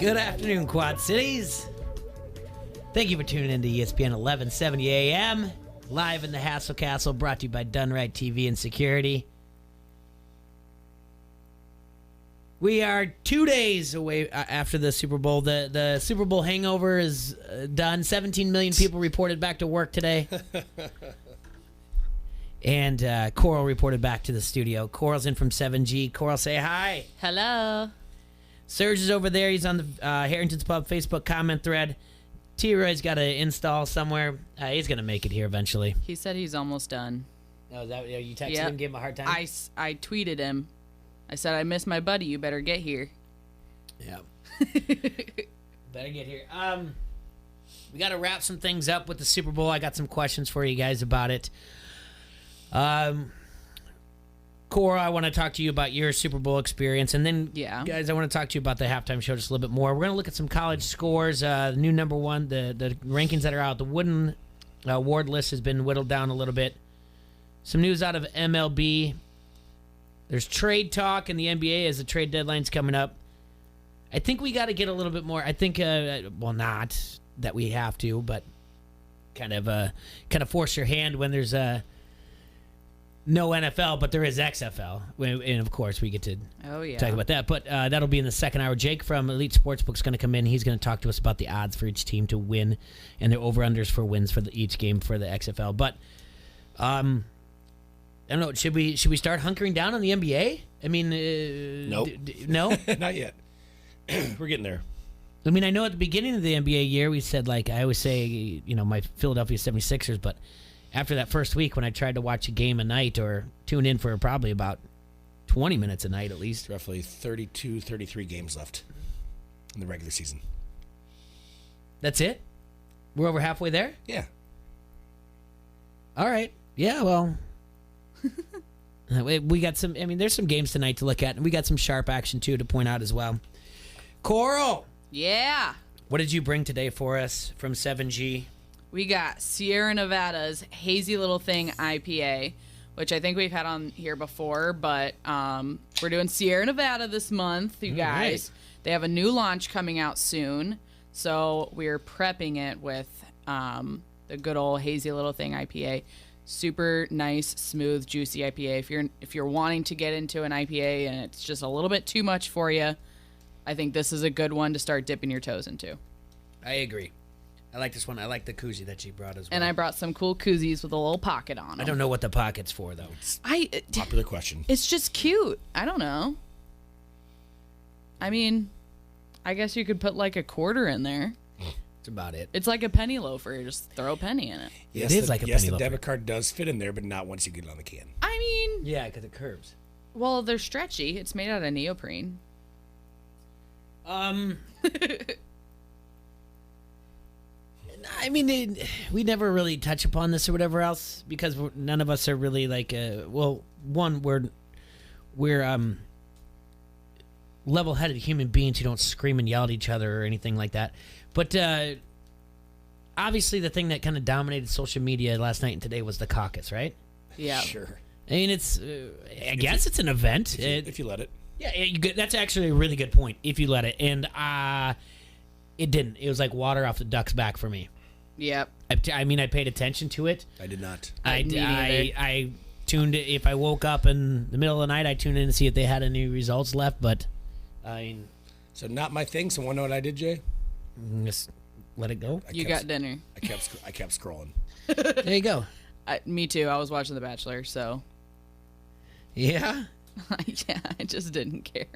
Good afternoon, Quad Cities. Thank you for tuning in to ESPN 1170 AM, live in the Hassel Castle, brought to you by Done Right TV and Security. We are 2 days away after the Super Bowl. The Super Bowl hangover is done. 17 million people reported back to work today. And Coral reported back to the studio. Coral's in from 7G. Coral, say hi. Hello. Serge is over there. He's on the Harrington's Pub Facebook comment thread. T-Roy's got to install somewhere. He's going to make it here eventually. He said he's almost done. Oh, is that you texted him, gave him a hard time? I tweeted him. I said, I miss my buddy. You better get here. Yeah. Better get here. We got to wrap some things up with the Super Bowl. I got some questions for you guys about it. Cora, I want to talk to you about your Super Bowl experience. And then, guys, I want to talk to you about the halftime show just a little bit more. We're going to look at some college scores. The new number one, the rankings that are out. The Wooden award list has been whittled down a little bit. Some news out of MLB. There's trade talk in the NBA as the trade deadline's coming up. I think we got to get a little bit more. I think, well, not that we have to, but kind of force your hand when there's no NFL, but there is XFL. And, of course, we get to talk about that. But that'll be in the second hour. Jake from Elite Sportsbook is going to come in. He's going to talk to us about the odds for each team to win and their over-unders for wins for each game for the XFL. But I don't know. Should we start hunkering down on the NBA? I mean, nope. No? Not yet. We're getting there. I mean, I know at the beginning of the NBA year we said, like, I always say, my Philadelphia 76ers, but after that first week when I tried to watch a game a night or tune in for probably about 20 minutes a night at least. Roughly 32, 33 games left in the regular season. That's it? We're over halfway there? Yeah. All right. Yeah, well, we got some, there's some games tonight to look at, and we got some sharp action, too, to point out as well. Coral! Yeah. What did you bring today for us from 7G? We got Sierra Nevada's Hazy Little Thing IPA, which I think we've had on here before, but we're doing Sierra Nevada this month, you guys. Right. They have a new launch coming out soon, so we're prepping it with the good old Hazy Little Thing IPA. Super nice, smooth, juicy IPA. If you're wanting to get into an IPA and it's just a little bit too much for you, I think this is a good one to start dipping your toes into. I agree. I like this one. I like the koozie that she brought as well. And I brought some cool koozies with a little pocket on them. I don't know what the pocket's for, though. Popular question. It's just cute. I don't know. I mean, I guess you could put like a quarter in there. That's about it. It's like a penny loafer. Just throw a penny in it. Yes, it is like a penny loafer. Yes, the debit card does fit in there, but not once you get it on the can. I mean... Yeah, because it curves. Well, they're stretchy. It's made out of neoprene. We never really touch upon this or whatever else because none of us are really like, we're level-headed human beings who don't scream and yell at each other or anything like that. But obviously the thing that kind of dominated social media last night and today was the caucus, right? Yeah. Sure. I mean, it's, I guess it's an event. If you let it. Yeah, that's actually a really good point, if you let it. And it didn't. It was like water off the duck's back for me. Yep. I paid attention to it. I did not. I tuned it. If I woke up in the middle of the night, I tuned in to see if they had any results left. But so not my thing. So want to know what I did, Jay? Just let it go. You got dinner. I kept scrolling. There you go. Me too. I was watching The Bachelor, so. Yeah. Yeah, I just didn't care.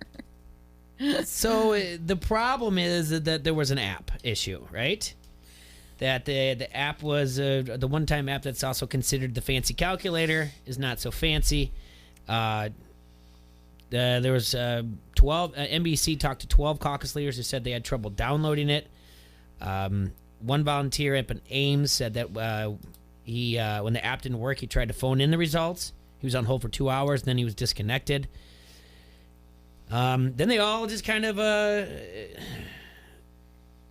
So the problem is that there was an app issue, right? That the app was the one-time app that's also considered the fancy calculator is not so fancy. There was 12. NBC talked to 12 caucus leaders who said they had trouble downloading it. One volunteer up in Ames said that when the app didn't work, he tried to phone in the results. He was on hold for 2 hours, and then he was disconnected. Then they all just kind of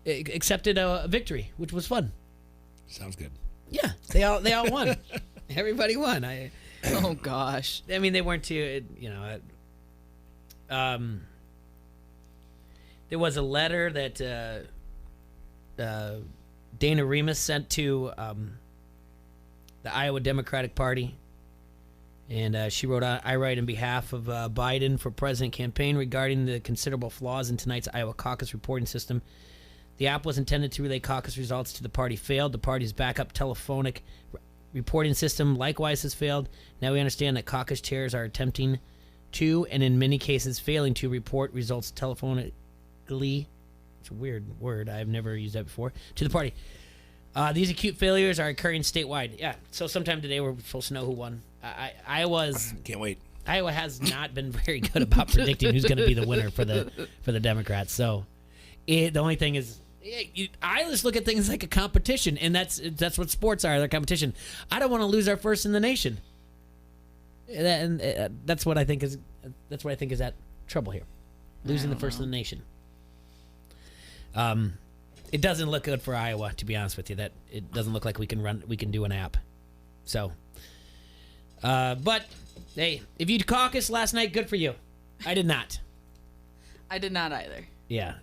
accepted a victory, which was fun. Sounds good. Yeah, they all won. Everybody won. Oh gosh. I mean, they weren't too. there was a letter that Dana Remus sent to the Iowa Democratic Party. And she wrote, I write in behalf of Biden for president campaign regarding the considerable flaws in tonight's Iowa caucus reporting system. The app was intended to relay caucus results to the party failed. The party's backup telephonic reporting system likewise has failed. Now we understand that caucus chairs are attempting to, and in many cases failing to, report results telephonically. It's a weird word. I've never used that before. To the party. These acute failures are occurring statewide. Yeah, so sometime today we're supposed to know who won. Iowa's can't wait. Iowa has not been very good about predicting who's going to be the winner for the Democrats. So the only thing is, I just look at things like a competition, and that's what sports are. They're competition. I don't want to lose our first in the nation, and that's what I think is at trouble here, losing the first in the nation. It doesn't look good for Iowa, to be honest with you. That it doesn't look like we can do an app. So, but hey, if you caucused last night, good for you. I did not. I did not either. Yeah.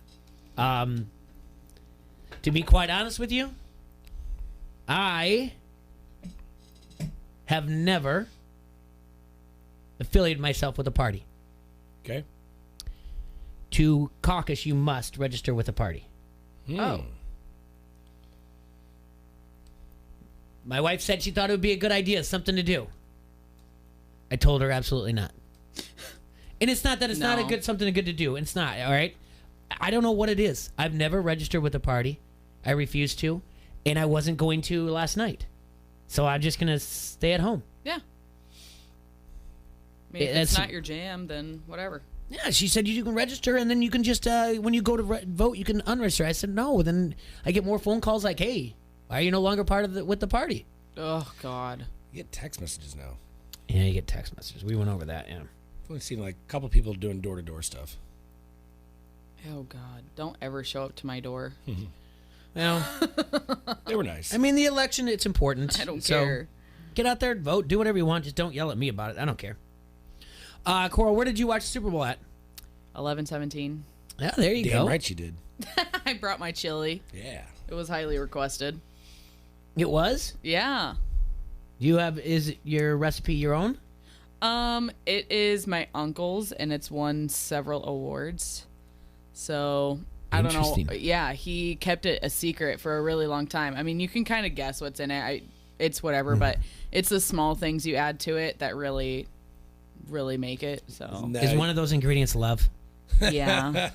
To be quite honest with you, I have never affiliated myself with a party. Okay. To caucus, you must register with a party. Oh. My wife said she thought it would be a good idea, something to do. I told her absolutely not. And it's not that it's not something good to do. It's not, all right? I don't know what it is. I've never registered with a party. I refuse to. And I wasn't going to last night. So I'm just going to stay at home. Yeah. I mean, if it's not your jam, then whatever. Yeah, she said you can register, and then you can just, when you go to vote, you can unregister. I said, no. Then I get more phone calls like, hey, why are you no longer part of with the party? Oh, God. You get text messages now. Yeah, you get text messages. We went over that, yeah. I've only seen like a couple people doing door-to-door stuff. Oh, God. Don't ever show up to my door. Well, they were nice. I mean, the election, it's important. I don't care. Get out there and vote. Do whatever you want. Just don't yell at me about it. I don't care. Coral, where did you watch the Super Bowl at? 11:17. Yeah, there you go. Damn right you did. I brought my chili. Yeah. It was highly requested. It was? Yeah. Is your recipe your own? It is my uncle's, and it's won several awards. So I don't know. Yeah, he kept it a secret for a really long time. I mean, you can kind of guess what's in it. It's whatever, but it's the small things you add to it that really make it. So is one of those ingredients love? Yeah.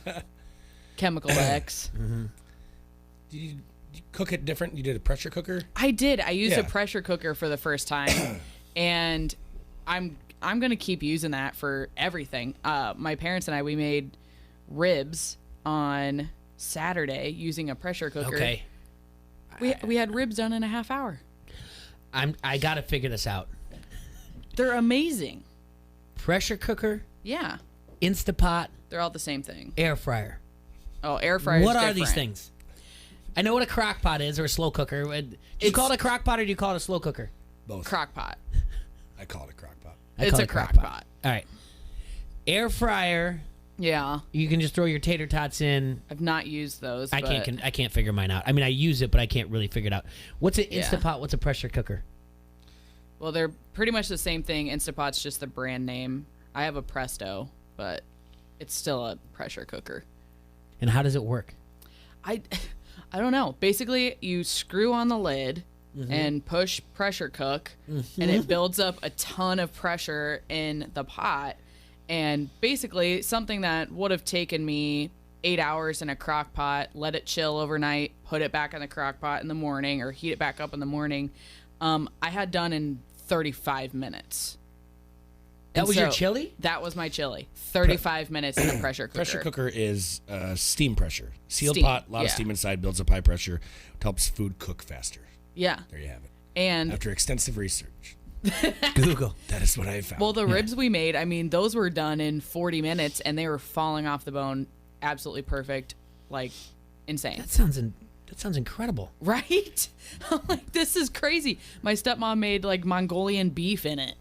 Chemical X. Mm-hmm. Did you cook it different? You did a pressure cooker? I did. I used a pressure cooker for the first time, and I'm gonna keep using that for everything. My parents and I, we made ribs on Saturday using a pressure cooker. Okay. We had ribs done in a half hour. I gotta figure this out. They're amazing. Pressure cooker? Yeah. Instapot? They're all the same thing. Air fryer. Oh, air fryer. What are these things? I know what a crock pot is, or a slow cooker. Do you call it a crock pot, or do you call it a slow cooker? Both. Crock pot. I call it a crock pot. It's a crock pot. All right. Air fryer. Yeah. You can just throw your tater tots in. I've not used those. I can't figure mine out. I mean, I use it, but I can't really figure it out. What's an Instapot? What's a pressure cooker? Well, they're pretty much the same thing. Instapot's just the brand name. I have a Presto, but it's still a pressure cooker. And how does it work? I don't know. Basically, you screw on the lid and push pressure cook, and it builds up a ton of pressure in the pot. And basically, something that would have taken me 8 hours in a crock pot, let it chill overnight, put it back in the crock pot in the morning, or heat it back up in the morning, I had done in 35 minutes. That was your chili? That was my chili. 35 minutes in a pressure cooker. Pressure cooker is steam pressure. Sealed Steam, pot, a lot of steam inside, builds up high pressure, helps food cook faster. Yeah. There you have it. And after extensive research, Google. That is what I found. Well, the ribs we made, I mean, those were done in 40 minutes, and they were falling off the bone, absolutely perfect, like insane. That sounds incredible. Right? I'm like, this is crazy. My stepmom made like Mongolian beef in it.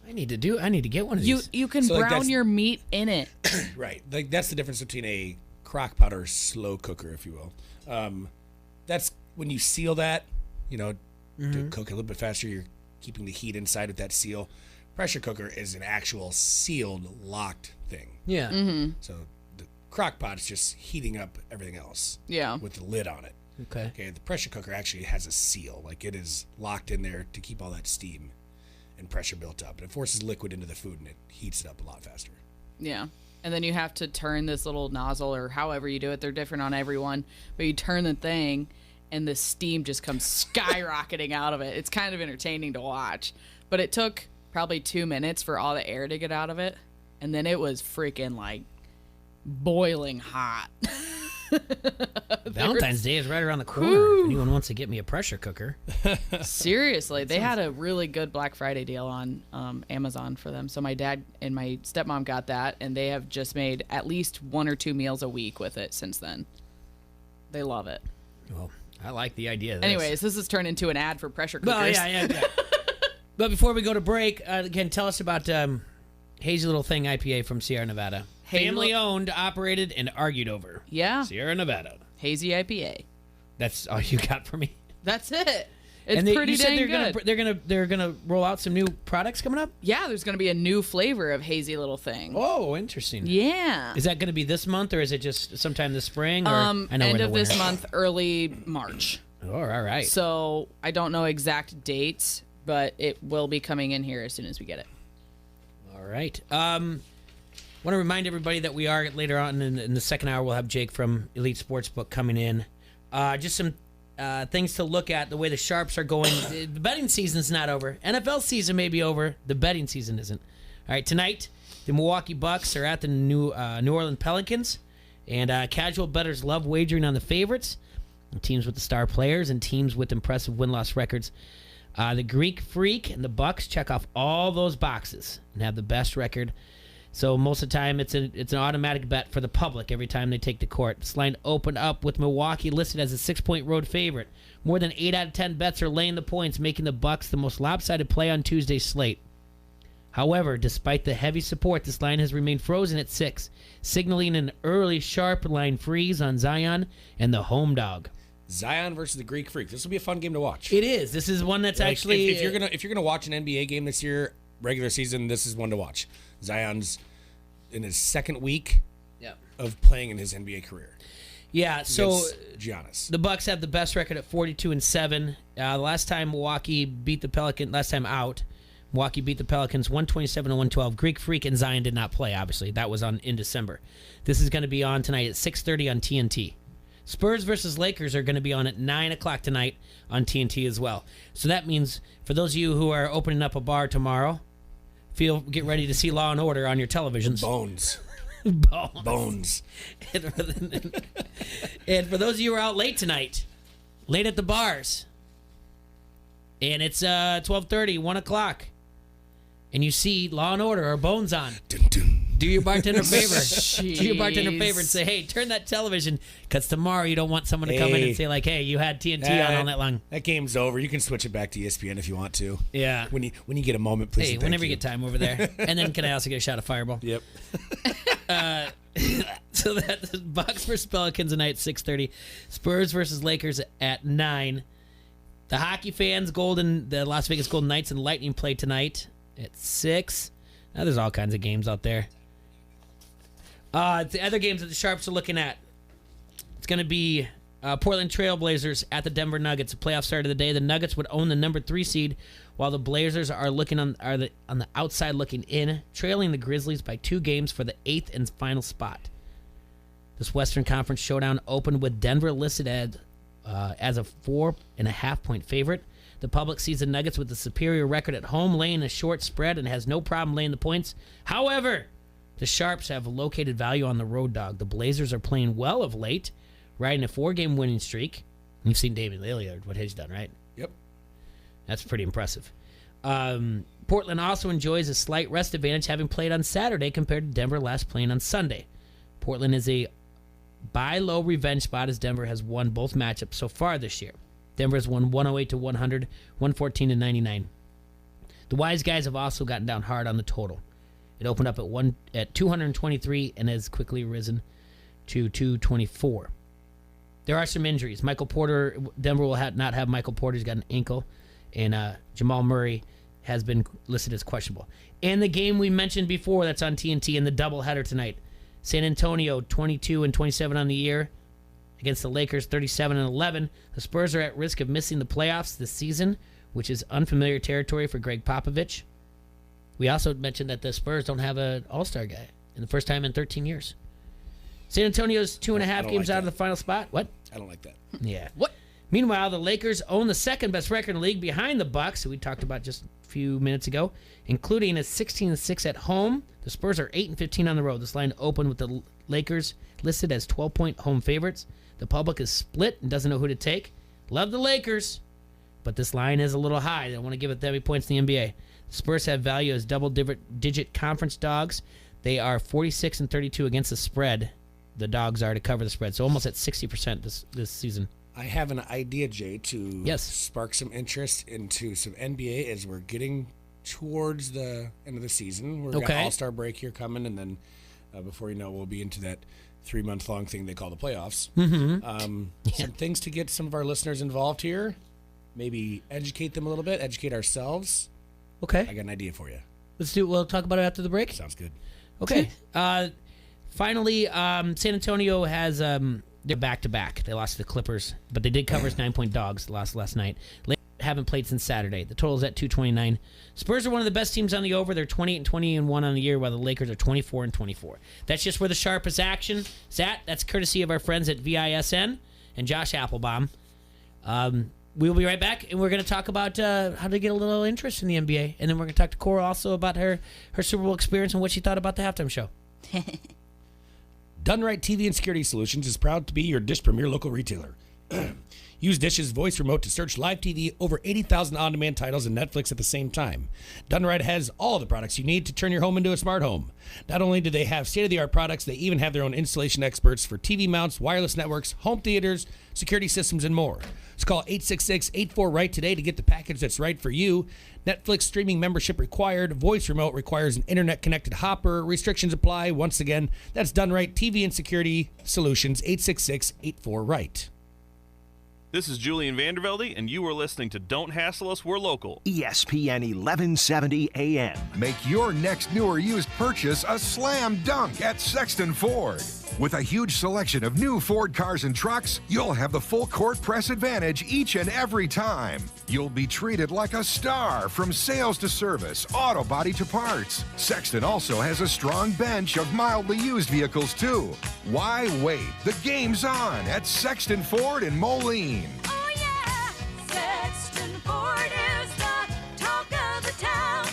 I need to get one of these. You can brown your meat in it. Right. Like that's the difference between a crock pot or slow cooker, if you will. That's when you seal that, to cook a little bit faster. You're keeping the heat inside of that seal. Pressure cooker is an actual sealed, locked thing. Yeah. Mm-hmm. So the crock pot is just heating up everything else. Yeah. With the lid on it. Okay. The pressure cooker actually has a seal. Like, it is locked in there to keep all that steam and pressure built up. And it forces liquid into the food, and it heats it up a lot faster. Yeah. And then you have to turn this little nozzle, or however you do it. They're different on everyone. But you turn the thing, and the steam just comes skyrocketing out of it. It's kind of entertaining to watch. But it took probably 2 minutes for all the air to get out of it. And then it was freaking, like, boiling hot. Valentine's Day is right around the corner. If anyone wants to get me a pressure cooker. Seriously, they had a really good Black Friday deal on Amazon for them. So my dad and my stepmom got that, and they have just made at least 1 or 2 meals a week with it since then. They love it. Well, I like the idea of this. Anyways, this has turned into an ad for pressure cookers. Well, yeah. But before we go to break, again, tell us about Hazy Little Thing IPA from Sierra Nevada. Family owned, operated, and argued over. Yeah. Sierra Nevada. Hazy IPA. That's all you got for me? That's it. It's and pretty dang good. They're gonna roll out some new products coming up? Yeah, there's gonna be a new flavor of Hazy Little Thing. Oh, interesting. Yeah. Is that gonna be this month, or is it just sometime this spring? Or end of this month, early March. Oh, all right. So I don't know exact dates, but it will be coming in here as soon as we get it. All right. Want to remind everybody that we are later on in the second hour. We'll have Jake from Elite Sportsbook coming in. Just some things to look at. The way the Sharps are going. The betting season's not over. NFL season may be over. The betting season isn't. All right. Tonight, the Milwaukee Bucks are at the New Orleans Pelicans, and casual bettors love wagering on the favorites, teams with the star players, and teams with impressive win-loss records. The Greek Freak and the Bucks check off all those boxes and have the best record. So most of the time, it's an automatic bet for the public every time they take the court. This line opened up with Milwaukee listed as a 6-point road favorite. More than 8 out of 10 bets are laying the points, making the Bucks the most lopsided play on Tuesday's slate. However, despite the heavy support, this line has remained frozen at 6, signaling an early sharp line freeze on Zion and the home dog. Zion versus the Greek Freak. This will be a fun game to watch. It is. This is one that's actually if you're gonna watch an NBA game this year, regular season, this is one to watch. Zion's in his second week of playing in his NBA career. Yeah, so Giannis. The Bucks have the best record at 42-7. The last time Milwaukee beat the Pelicans, Milwaukee beat the Pelicans 127-112. Greek Freak and Zion did not play, obviously. That was in December. This is going to be on tonight at 6:30 on TNT. Spurs versus Lakers are going to be on at 9 o'clock tonight on TNT as well. So that means for those of you who are opening up a bar tomorrow, get ready to see Law and Order on your televisions. Bones. And for those of you who are out late tonight, late at the bars, and it's 12:30, 1 o'clock, and you see Law and Order or Bones on, dun, dun. Do your bartender a favor. Do your bartender a favor and say, hey, turn that television, because tomorrow you don't want someone to come in and say, like, hey, you had TNT on all night long. That game's over. You can switch it back to ESPN if you want to. Yeah. When you get a moment, please. Hey, whenever you get time over there. And then can I also get a shot of Fireball? Yep. So that's Bucks versus Pelicans tonight at 6:30. Spurs versus Lakers at 9. The hockey fans, the Las Vegas Golden Knights and Lightning play tonight at 6. Now there's all kinds of games out there. The other games that the Sharps are looking at, it's going to be Portland Trail Blazers at the Denver Nuggets. The playoff start of the day. The Nuggets would own the number 3 seed, while the Blazers are on the outside looking in, trailing the Grizzlies by 2 games for the 8th and final spot. This Western Conference showdown opened with Denver listed as a 4.5-point favorite. The public sees the Nuggets with a superior record at home, laying a short spread, and has no problem laying the points. However, the Sharps have located value on the road dog. The Blazers are playing well of late, riding a 4-game winning streak. You've seen David Lillard, what he's done, right? Yep. That's pretty impressive. Portland also enjoys a slight rest advantage, having played on Saturday compared to Denver last playing on Sunday. Portland is a buy low revenge spot, as Denver has won both matchups so far this year. Denver has won 108-100, 114-99. The Wise Guys have also gotten down hard on the total. It opened up at 223 and has quickly risen to 224. There are some injuries. Michael Porter, Denver will not have Michael Porter. He's got an ankle. And Jamal Murray has been listed as questionable. And the game we mentioned before that's on TNT in the doubleheader tonight. San Antonio, 22-27 on the year against the Lakers, 37-11. The Spurs are at risk of missing the playoffs this season, which is unfamiliar territory for Greg Popovich. We also mentioned that the Spurs don't have an all-star guy in the first time in 13 years. San Antonio's 2.5 games out of the final spot. What? I don't like that. Yeah. What? Meanwhile, the Lakers own the second best record in the league behind the Bucks, who we talked about just a few minutes ago, including a 16-6 at home. The Spurs are 8-15 on the road. This line opened with the Lakers listed as 12-point home favorites. The public is split and doesn't know who to take. Love the Lakers, but this line is a little high. They don't want to give it that many points in the NBA. The Spurs have value as double-digit conference dogs. They are 46-32 against the spread. The dogs are to cover the spread, so almost at 60% this season. I have an idea, Jay, to spark some interest into some NBA as we're getting towards the end of the season. We've got All-Star break here coming, and then before you know, we'll be into that 3-month-long thing they call the playoffs. Some things to get some of our listeners involved here. Maybe educate them a little bit, educate ourselves. Okay. I got an idea for you. We'll talk about it after the break. Sounds good. Okay. Finally, San Antonio has they're back-to-back. They lost to the Clippers, but they did cover as 9-point dogs last night. Lakers haven't played since Saturday. The total is at 229. Spurs are one of the best teams on the over. They're 28-20-1 on the year, while the Lakers are 24-24. That's just where the sharpest action is at. That's courtesy of our friends at VISN and Josh Applebaum. We'll be right back, and we're going to talk about how to get a little interest in the NBA, and then we're going to talk to Cora also about her Super Bowl experience and what she thought about the halftime show. Done Right TV and Security Solutions is proud to be your Dish Premier local retailer. Use Dish's voice remote to search live TV, over 80,000 on-demand titles, and Netflix at the same time. Done Right has all the products you need to turn your home into a smart home. Not only do they have state-of-the-art products, they even have their own installation experts for TV mounts, wireless networks, home theaters, security systems, and more. Just call 866-84-RIGHT today to get the package that's right for you. Netflix streaming membership required. Voice remote requires an internet-connected hopper. Restrictions apply. Once again, that's Done Right TV and Security Solutions, 866-84-RIGHT. This is Julian Vandervelde, and you are listening to Don't Hassle Us, We're Local. ESPN 1170 AM. Make your next new or used purchase a slam dunk at Sexton Ford. With a huge selection of new Ford cars and trucks, you'll have the full court press advantage each and every time. You'll be treated like a star from sales to service, auto body to parts. Sexton also has a strong bench of mildly used vehicles too. Why wait? The game's on at Sexton Ford in Moline. Oh yeah, Sexton Ford is the talk of the town.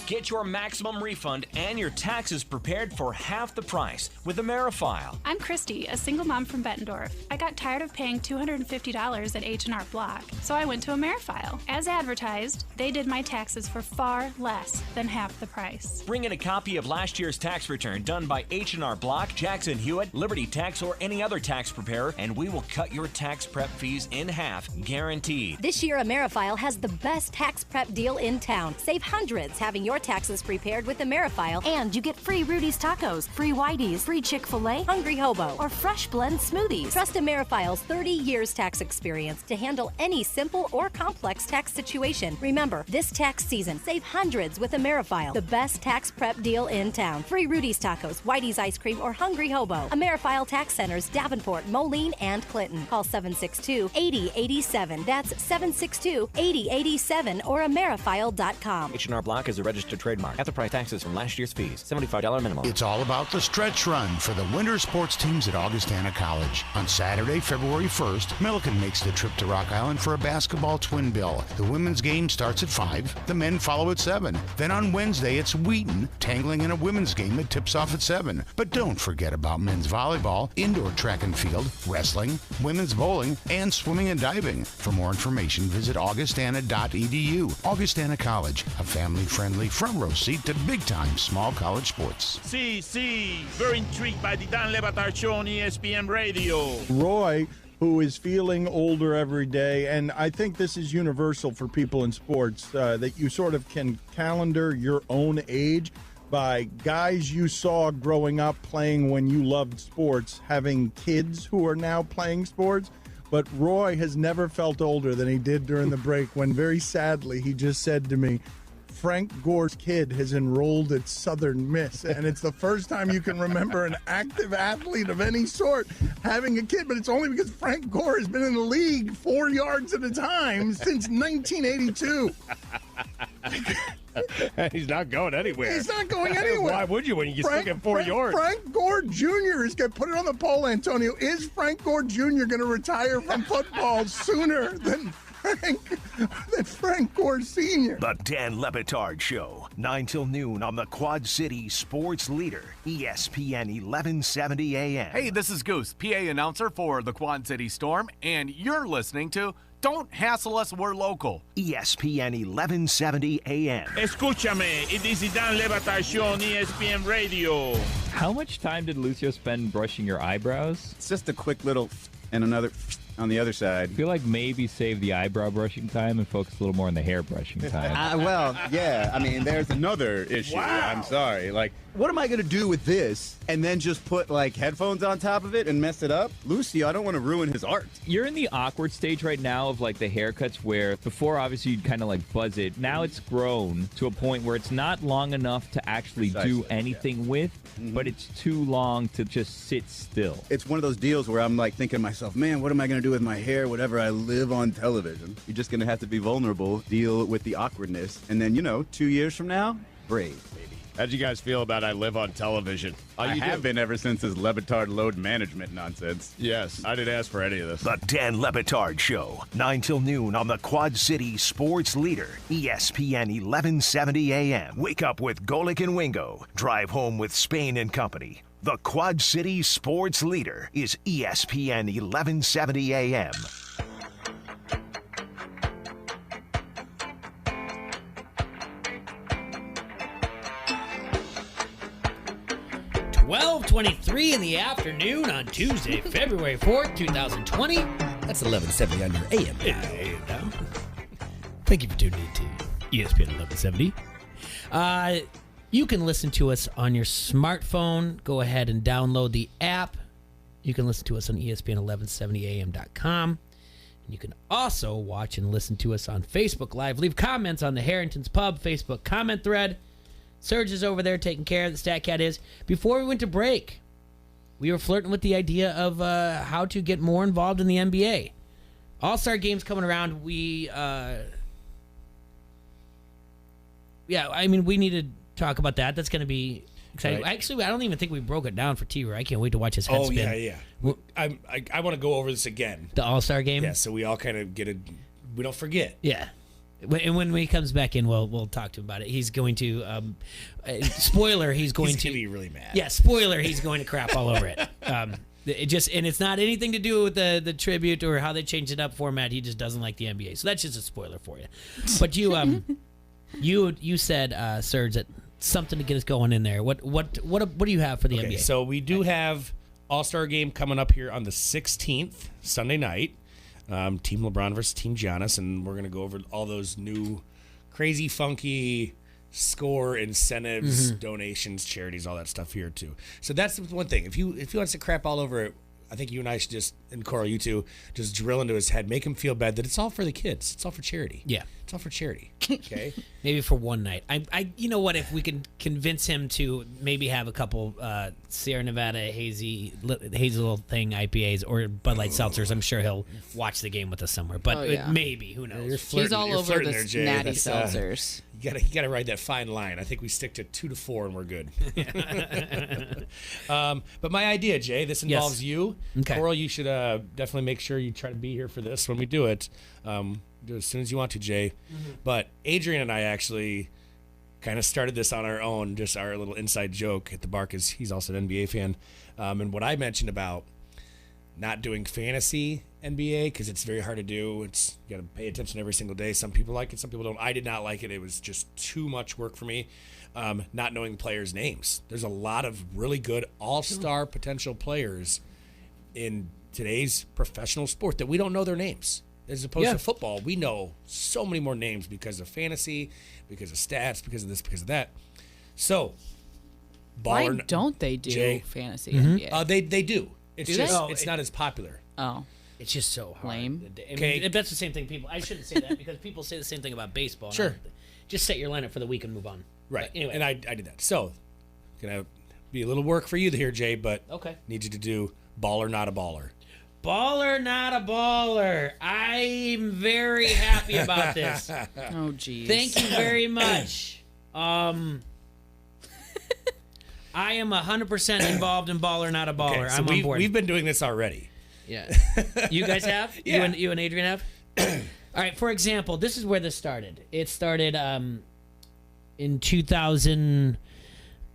Get your maximum refund and your taxes prepared for half the price with AmeriFile. I'm Christy, a single mom from Bettendorf. I got tired of paying $250 at H&R Block, so I went to AmeriFile. As advertised, they did my taxes for far less than half the price. Bring in a copy of last year's tax return done by H&R Block, Jackson Hewitt, Liberty Tax, or any other tax preparer, and we will cut your tax prep fees in half, guaranteed. This year, AmeriFile has the best tax prep deal in town. Save hundreds having your taxes prepared with AmeriFile, and you get free Rudy's Tacos, free Whitey's, free Chick-fil-A, Hungry Hobo, or Fresh Blend smoothies. Trust AmeriFile's 30 years tax experience to handle any simple or complex tax situation. Remember, this tax season, save hundreds with AmeriFile, the best tax prep deal in town. Free Rudy's Tacos, Whitey's Ice Cream, or Hungry Hobo. AmeriFile Tax Centers, Davenport, Moline, and Clinton. Call 762-8087. That's 762-8087 or AmeriFile.com. H&R Block is a registered trademark. After price taxes from last year's fees. $75 minimum. It's all about the stretch run for the winter sports teams at Augustana College. On Saturday, February 1st, Millikan makes the trip to Rock Island for a basketball twin bill. The women's game starts at 5. The men follow at 7. Then on Wednesday, it's Wheaton tangling in a women's game that tips off at 7. But don't forget about men's volleyball, indoor track and field, wrestling, women's bowling, and swimming and diving. For more information, visit augustana.edu. Augustana College, a family-friendly front row seat to big-time small college sports. See, very intrigued by the Dan Le Batard Show on ESPN Radio. Roy, who is feeling older every day, and I think this is universal for people in sports, that you sort of can calendar your own age. by guys you saw growing up playing when you loved sports, having kids who are now playing sports. But Roy has never felt older than he did during the break when, very sadly, he just said to me, Frank Gore's kid has enrolled at Southern Miss, and it's the first time you can remember an active athlete of any sort having a kid, but it's only because Frank Gore has been in the league 4 yards at a time since 1982. He's not going anywhere. He's not going anywhere. Why would you when you still get 4 yards? Frank Gore Jr. is going to put it on the poll, Antonio. Is Frank Gore Jr. going to retire from football sooner than Frank Gore Sr.? The Dan Le Batard Show, 9 till noon on the Quad City Sports Leader, ESPN 1170 AM. Hey, this is Goose, PA announcer for the Quad City Storm, and you're listening to Don't Hassle Us, We're Local. ESPN 1170 AM. Escúchame, it is the Dan Le Batard Show on ESPN Radio. How much time did Lucio spend brushing your eyebrows? It's just a quick little and another on the other side. I feel like maybe save the eyebrow brushing time and focus a little more on the hair brushing time. Well, yeah. I mean, there's another issue. Wow. I'm sorry. Like, what am I going to do with this and then just put, like, headphones on top of it and mess it up? Lucy, I don't want to ruin his art. You're in the awkward stage right now of, like, the haircuts where before, obviously, you'd kind of, like, buzz it. Now it's grown to a point where it's not long enough to actually do anything with, but it's too long to just sit still. It's one of those deals where I'm, like, thinking to myself, man, what am I going to do with my hair whenever I live on television? You're just going to have to be vulnerable, deal with the awkwardness, and then, 2 years from now, brave, baby. How'd you guys feel about I live on television? I have been ever since his Le Batard load management nonsense. Yes, I didn't ask for any of this. The Dan Le Batard Show, 9 till noon on the Quad City Sports Leader, ESPN 1170 AM. Wake up with Golick and Wingo. Drive home with Spain and Company. The Quad City Sports Leader is ESPN 1170 AM. 12:23 in the afternoon on Tuesday, February 4th, 2020. That's 1170 on your AM. Now. Thank you for tuning in to ESPN 1170. You can listen to us on your smartphone. Go ahead and download the app. You can listen to us on ESPN1170am.com. And you can also watch and listen to us on Facebook Live. Leave comments on the Harrington's Pub Facebook comment thread. Serge is over there taking care of the Stat Cat is. Before we went to break, we were flirting with the idea of how to get more involved in the NBA. All-Star games coming around. We need to talk about that. That's going to be exciting. Right. Actually, I don't even think we broke it down for T-Roy. I can't wait to watch his head spin. Yeah. I want to go over this again. The All-Star game? Yeah, so we all kind of we don't forget. Yeah. And when he comes back in, we'll talk to him about it. He's going to, spoiler, he's going to be really mad. Yeah, spoiler, he's going to crap all over it. And it's not anything to do with the tribute or how they changed it up format. He just doesn't like the NBA. So that's just a spoiler for you. But you said, Serge, that something to get us going in there. What do you have for the NBA? So we do have All-Star game coming up here on the 16th, Sunday night. Team LeBron versus Team Giannis, and we're going to go over all those new crazy, funky score incentives, donations, charities, all that stuff here, too. So that's one thing. If he wants to crap all over it, I think you and I should just, and Coral, you two, just drill into his head, make him feel bad that it's all for the kids. It's all for charity. Yeah. It's all for charity. Okay? Maybe for one night. I you know what, if we can convince him to maybe have a couple Sierra Nevada hazy little thing IPAs or Bud Light seltzers, I'm sure he'll watch the game with us somewhere. But maybe, who knows? He's all over the natty seltzers. You gotta ride that fine line. I think we stick to 2 to 4 and we're good. But my idea, Jay, this involves you. Okay. Coral, you should definitely make sure you try to be here for this when we do it. Do it as soon as you want to, Jay. But Adrian and I actually kind of started this on our own, just our little inside joke at the bar, because he's also an NBA fan. And what I mentioned about not doing fantasy NBA, because it's very hard to do. You got to pay attention every single day. Some people like it, some people don't. I did not like it. It was just too much work for me, not knowing the players' names. There's a lot of really good all-star potential players in today's professional sport that we don't know their names. As opposed to football, we know so many more names because of fantasy, because of stats, because of this, because of that. So Why Baller, don't they do Jay. fantasy Mm-hmm. NBA? They do. It's Do just they? it's not as popular. Oh. It's just so hard. Lame. I mean, Okay. that's the same thing people... I shouldn't say that because people say the same thing about baseball. Sure. Just set your lineup for the week and move on. Right. But anyway. And I did that. So, gonna be a little work for you here, Jay, but Okay. need you to do baller, not a baller. Baller, not a baller. I'm very happy about this. Oh, geez. Thank you very much. I am 100% involved in baller, not a baller. Okay, so I'm on board. we've been doing this already. Yeah. You guys have? Yeah. You and Adrian have? All right, for example, this is where this started. It started in 2000...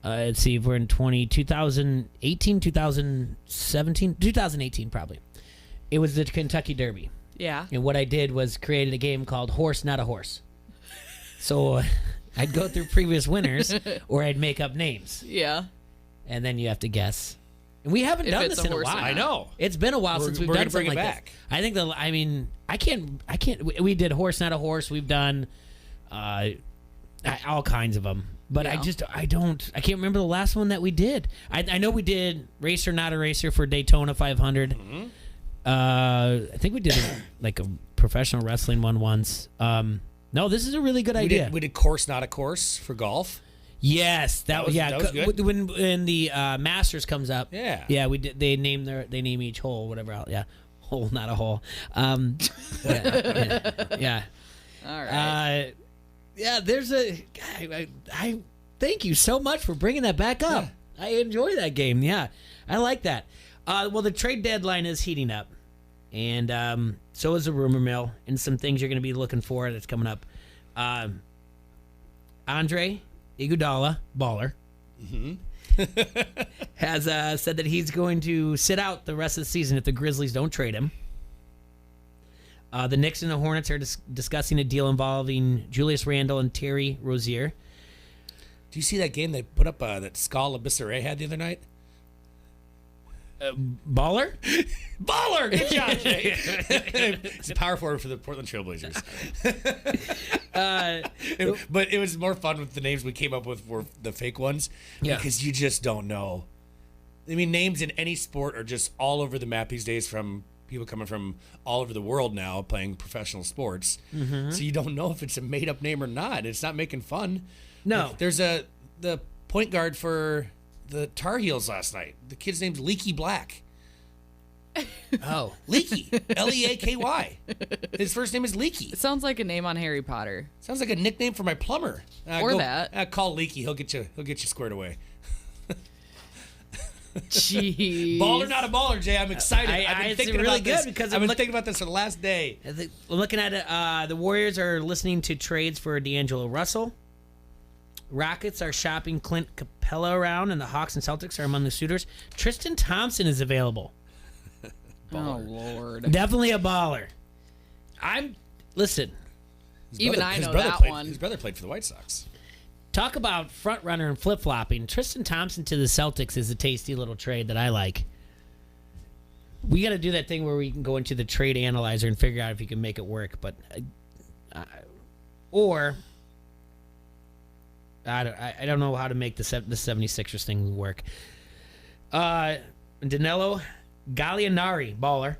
let's see, we're in 2018, 2017, 2018 probably. It was the Kentucky Derby. Yeah. And what I did was created a game called Horse Not a Horse. So I'd go through previous winners or I'd make up names. Yeah. And then you have to guess. And we haven't If done it's this a in a horse or while. not. I know. It's been a while since we've we're done gonna bring something it like back. that. I think I can't. We did Horse Not a Horse. We've done all kinds of them. But Yeah. I can't remember the last one that we did. I know we did Racer Not a Racer for Daytona 500. Mm-hmm. I think we did like a professional wrestling one once. No, this is a really good idea. We did course, not a course for golf. Yes, that was good. When the Masters comes up. Yeah. We did. They name each hole, whatever. Hole, not a hole. Yeah. All right. Yeah, there's a. I thank you so much for bringing that back up. I enjoy that game. Yeah, I like that. Well, the trade deadline is heating up, and so is the rumor mill, and some things you're going to be looking for that's coming up. Andre Iguodala, baller, has said that he's going to sit out the rest of the season if the Grizzlies don't trade him. The Knicks and the Hornets are discussing a deal involving Julius Randle and Terry Rozier. Do you see that game they put up that Skal Abisare had the other night? Baller? Baller! Good job, Jay. It's a power forward for the Portland Trailblazers. But it was more fun with the names we came up with were the fake ones. Yeah. Because you just don't know. I mean, names in any sport are just all over the map these days from people coming from all over the world now playing professional sports. Mm-hmm. So you don't know if it's a made-up name or not. It's not making fun. No. Like, there's the point guard for the Tar Heels last night. The kid's name's Leaky Black. Oh. Leaky. Leaky. His first name is Leaky. It sounds like a name on Harry Potter. Sounds like a nickname for my plumber. Or that. Call Leaky. He'll get you squared away. Jeez. Baller, not a baller, Jay. I'm excited. I've been it's thinking really about this. good because I've I'm been thinking about this for the last day. I'm looking at it. The Warriors are listening to trades for D'Angelo Russell. Rockets are shopping Clint Capella around, and the Hawks and Celtics are among the suitors. Tristan Thompson is available. Oh, Lord. Definitely a baller. Listen. Even I know that played, one. His brother played for the White Sox. Talk about front runner and flip flopping. Tristan Thompson to the Celtics is a tasty little trade that I like. We got to do that thing where we can go into the trade analyzer and figure out if you can make it work. But, or I don't know how to make the 76ers thing work. Danilo Gallinari, baller,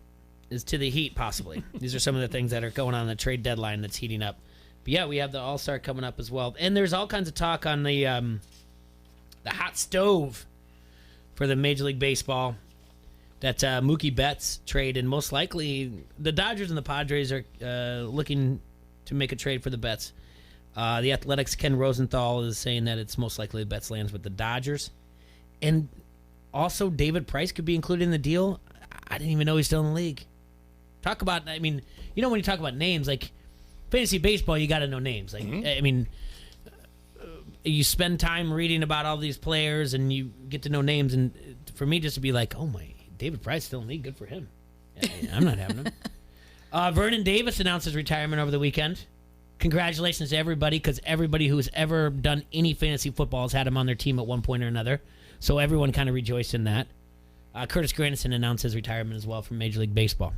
is to the Heat possibly. These are some of the things that are going on the trade deadline that's heating up. But yeah, we have the All-Star coming up as well. And there's all kinds of talk on the hot stove for the Major League Baseball. That Mookie Betts trade, and most likely the Dodgers and the Padres are looking to make a trade for the Betts. The Athletics' Ken Rosenthal is saying that it's most likely the Betts lands with the Dodgers. And also David Price could be included in the deal. I didn't even know he's still in the league. Talk about, I mean, you know when you talk about names, like fantasy baseball, you got to know names. Like, I mean, you spend time reading about all these players and you get to know names. And for me just to be like, oh my, David Price still in the league, good for him. I'm not having him. Vernon Davis announced his retirement over the weekend. Congratulations to everybody, because everybody who's ever done any fantasy football has had him on their team at one point or another. So everyone kind of rejoiced in that. Curtis Granderson announced his retirement as well from Major League Baseball.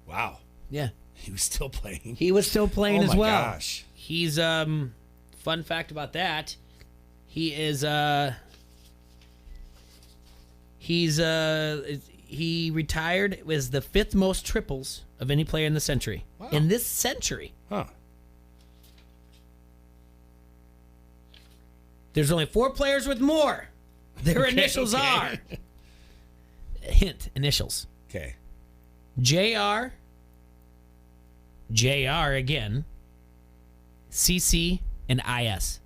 Wow. Yeah. He was still playing. He was still playing as well. Oh, my gosh. He's, fun fact about that, he is He retired as the 5th most triples of any player in the century. Wow. In this century. Huh. There's only 4 players with more. Their initials are. Hint, initials. Okay. JR again, CC, and IS.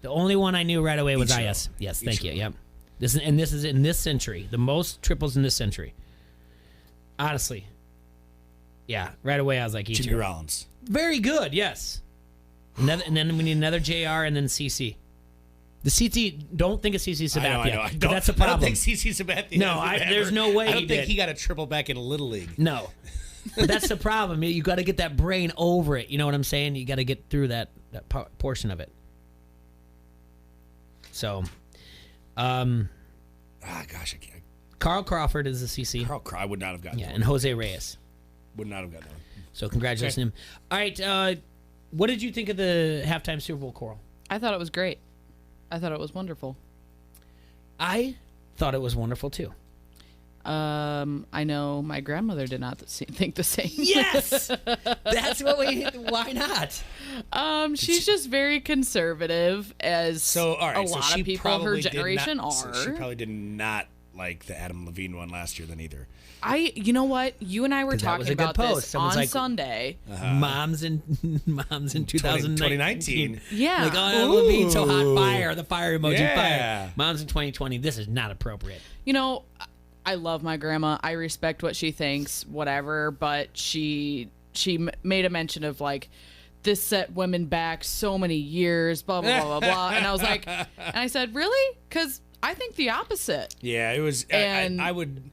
The only one I knew right away was IS. Yes, thank you. Yep. This is in this century. The most triples in this century. Honestly. Yeah, right away I was like, Jimmy Rollins. Very good, yes. And then we need another JR and then CC. The CC, don't think of CC Sabathia. I know. But that's a problem. I don't think CC Sabathia. No, there's no way I don't he think did. he got a triple back in Little League. No. But that's the problem. You got to get that brain over it. You know what I'm saying? You got to get through that portion of it. So, gosh, I can't. Carl Crawford is the CC. I would not have gotten that. And Jose Reyes. Would not have gotten that one. So, congratulations to him. All right, what did you think of the halftime Super Bowl, Coral? I thought it was great. I thought it was wonderful. I thought it was wonderful, too. I know my grandmother did not think the same. Yes! That's what why not? She's just very conservative, as all right, a lot of people of her generation are. So she probably did not like the Adam Levine one last year then either. You know what? You and I were talking about this on Sunday. Moms in 2019. Yeah. Like, Levine, so hot, fire, the fire emoji, fire. Moms in 2020, this is not appropriate. You know, I love my grandma. I respect what she thinks, whatever, but she made a mention of, like, this set women back so many years, blah, blah, blah, blah, blah. And I was like, and I said, really? Because I think the opposite. Yeah, it was, And I would...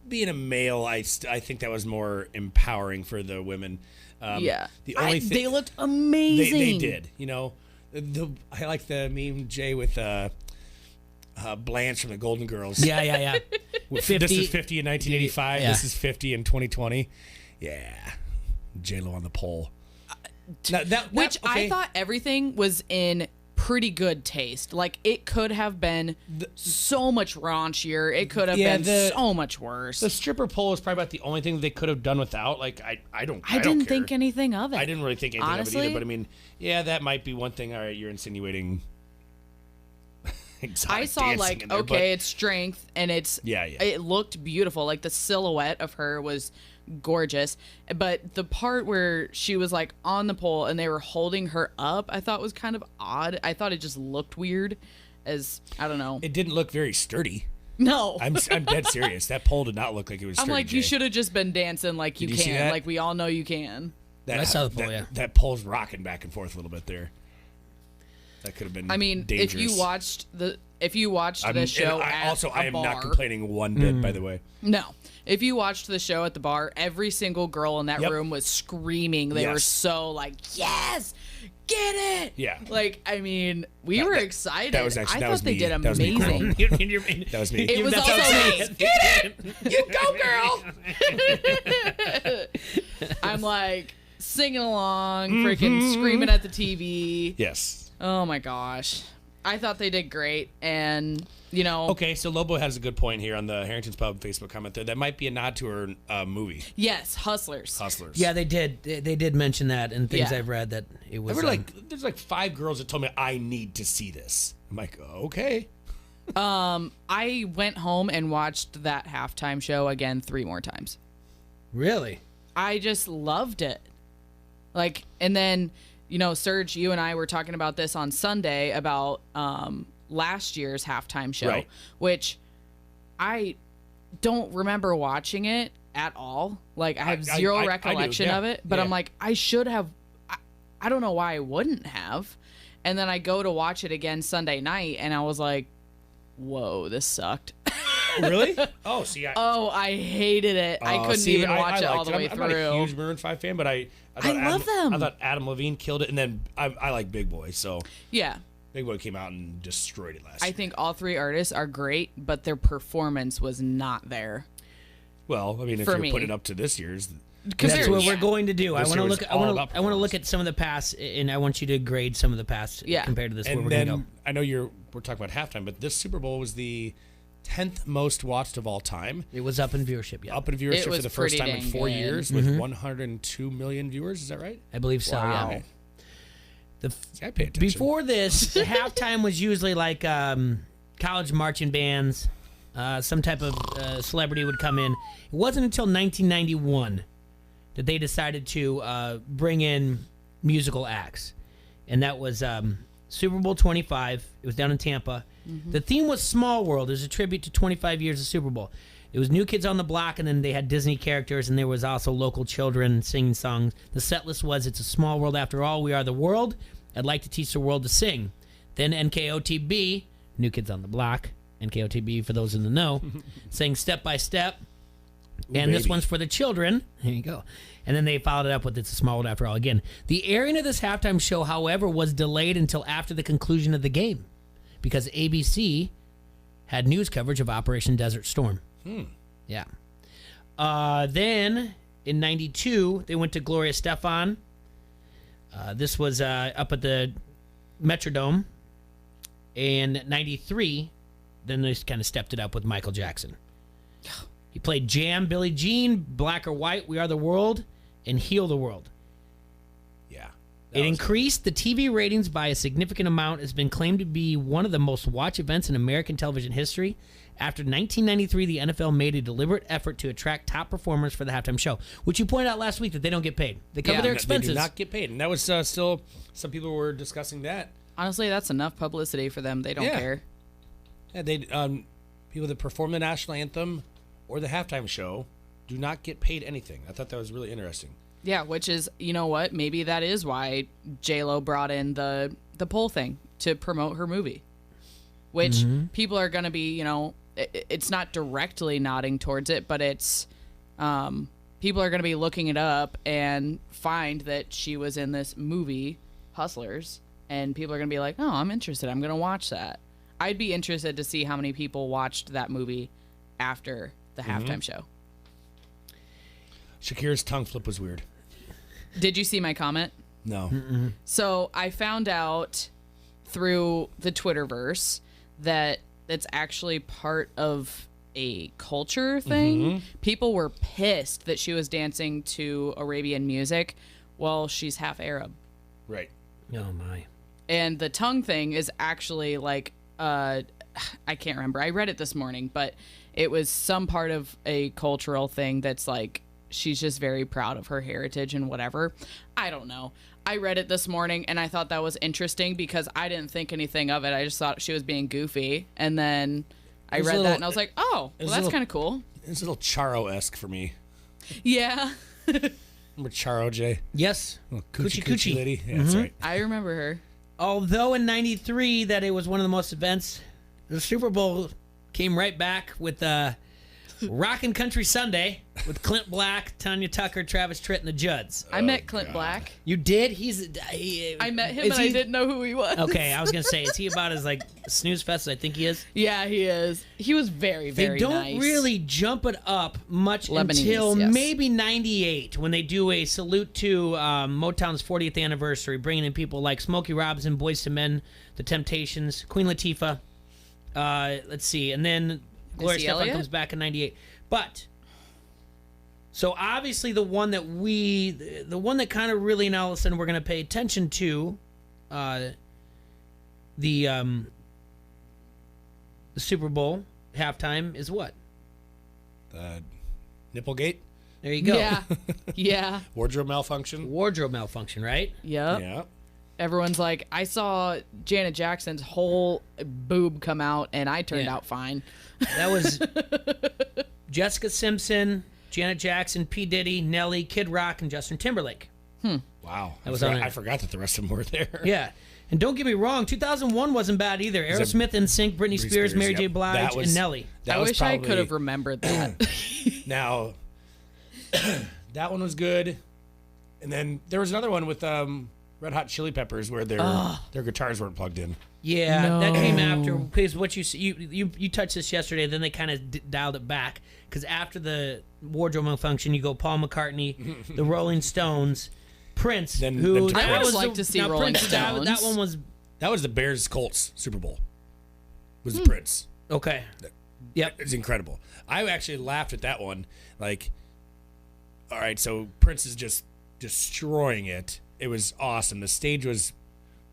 Being a male, I think that was more empowering for the women. Yeah, the only thing they looked amazing. They did. You know, I like the meme Jay with Blanche from the Golden Girls. Yeah. This is 50 in 1985. Yeah. This is 50 in 2020. Yeah, J-Lo on the pole. Which I thought everything was in pretty good taste. Like, it could have been so much raunchier. It could have been so much worse. The stripper pole was probably about the only thing they could have done without. Like, I didn't think anything of it. I didn't really think anything Honestly, of it either. But I mean, yeah, that might be one thing. All right, you're insinuating. I saw like, there, okay, it's strength, and yeah. It looked beautiful. Like, the silhouette of her was gorgeous, but the part where she was like on the pole and they were holding her up, I thought was kind of odd. I thought it just looked weird, as I don't know. It didn't look very sturdy. No, I'm dead serious. That pole did not look like it was sturdy. I'm like, Jay. you should have just been dancing like you Did you see can. that? Like, we all know you can. I saw the pole. That pole's rocking back and forth a little bit there. That could have been. I mean, dangerous. if you watched the show I am bar, not complaining one bit, by the way. No. If you watched the show at the bar, every single girl in that room was screaming. They were so like, yes, get it. Yeah. Like, I mean, we were excited. That was actually, I thought they did amazing. That was me. It was also me. Get it. You go, girl. I'm like singing along, freaking screaming at the TV. Yes. Oh my gosh. I thought they did great, and you know. Okay, so Lobo has a good point here on the Harrington's Pub Facebook comment there. That might be a nod to her movie. Yes, Hustlers. Yeah, they did. They did mention that, and things I've read that it was. There's like 5 girls that told me I need to see this. I'm like, okay. I went home and watched that halftime show again 3 more times. Really? I just loved it. Like, and then, you know, Serge, you and I were talking about this on Sunday about last year's halftime show, which I don't remember watching it at all. Like, I have zero recollection of it, but I'm like, I should have. I don't know why I wouldn't have. And then I go to watch it again Sunday night, and I was like, whoa, this sucked. Really? Oh, see. I hated it. I couldn't even watch it all the way through. I'm not a huge Maroon 5 fan, but I love them. I thought Adam Levine killed it, and then I like Big Boy, so yeah. Big Boy came out and destroyed it last year. I think all 3 artists are great, but their performance was not there. Well, I mean, if you're putting it up to this year's, that's what we're going to do. I want to look. I want to look at some of the past, and I want you to grade some of the past compared to this. And where we're then going to go. I know we're talking about halftime, but this Super Bowl was the 10th most watched of all time. It was up in viewership, yeah. Up in viewership for the first time in 4 years with 102 million viewers. Is that right? I believe so, wow. yeah. I pay attention. Before this, halftime was usually like college marching bands. Some type of celebrity would come in. It wasn't until 1991 that they decided to bring in musical acts. And that was Super Bowl 25. It was down in Tampa. The theme was Small World. It was a tribute to 25 years of Super Bowl. It was New Kids on the Block, and then they had Disney characters, and there was also local children singing songs. The set list was, it's a small world after all. We are the world. I'd like to teach the world to sing. Then NKOTB, New Kids on the Block, NKOTB for those in the know, sang Step by Step. And this one's for the children. There you go. And then they followed it up with It's a Small World After All again. The airing of this halftime show, however, was delayed until after the conclusion of the game because ABC had news coverage of Operation Desert Storm. Yeah. Then in 92, they went to Gloria Estefan. This was up at the Metrodome. In 93, then they kind of stepped it up with Michael Jackson. He played Jam, Billie Jean, Black or White, We Are the World, and Heal the World. Yeah. It increased the TV ratings by a significant amount. It's been claimed to be one of the most watched events in American television history. After 1993, the NFL made a deliberate effort to attract top performers for the halftime show, which you pointed out last week that they don't get paid. They cover their expenses. They do not get paid. And that was still, some people were discussing that. Honestly, that's enough publicity for them. They don't care. Yeah, they people that perform the national anthem or the halftime show do not get paid anything. I thought that was really interesting. Yeah, which is, you know what? Maybe that is why J-Lo brought in the poll thing to promote her movie. Which people are going to be, it's not directly nodding towards it, but it's people are going to be looking it up and find that she was in this movie, Hustlers, and people are going to be like, oh, I'm interested. I'm going to watch that. I'd be interested to see how many people watched that movie after the halftime show. Shakira's tongue flip was weird. Did you see my comment? No. So I found out through the Twitterverse that it's actually part of a culture thing. People were pissed that she was dancing to Arabian music. Well, she's half Arab. Right. Oh, my. And the tongue thing is actually like, I can't remember. I read it this morning, but it was some part of a cultural thing that's like, she's just very proud of her heritage and whatever. I don't know. I read it this morning and I thought that was interesting because I didn't think anything of it. I just thought she was being goofy. And then I read that and I was like, oh, well, that's kind of cool. It's a little Charo-esque for me. Yeah. Remember Charo, Jay? Yes. Coochie lady. Yeah, that's right. I remember her. Although in 93 that it was one of the most events, the Super Bowl came right back with Rockin' Country Sunday with Clint Black, Tanya Tucker, Travis Tritt, and the Judds. I met Clint Black. You did? I met him and I didn't know who he was. Okay, I was going to say, is he about as snooze fest as I think he is? Yeah, he is. He was very, very nice. They nice. don't really jump it up much until maybe 98 when they do a salute to Motown's 40th anniversary, bringing in people like Smokey Robinson, Boyz II Men, The Temptations, Queen Latifah. Let's see, and then Gloria Estefan comes back in 98. But, so obviously the one that kind of really now all of a sudden we're going to pay attention to, the Super Bowl halftime is what? Nipplegate? There you go. Yeah. Yeah. Wardrobe malfunction, right? Yep. Yeah. Everyone's like, I saw Janet Jackson's whole boob come out, and I turned out fine. That was Jessica Simpson, Janet Jackson, P. Diddy, Nelly, Kid Rock, and Justin Timberlake. Wow. I forgot that the rest of them were there. Yeah. And don't get me wrong, 2001 wasn't bad either. Aerosmith, NSYNC, Britney Spears, Mary J. Blige, and Nelly. I wish I could have remembered that. Now, that one was good. And then there was another one with Red Hot Chili Peppers where their guitars weren't plugged in. Yeah, that came after, because what you touched this yesterday, then they kind of dialed it back, because after the wardrobe malfunction, you go Paul McCartney, the Rolling Stones, Prince, I would like to see Rolling Stones. That was the Bears-Colts Super Bowl. Was Prince. Okay. Yep. It's incredible. I actually laughed at that one. Like, all right, so Prince is just destroying it. It was awesome. The stage was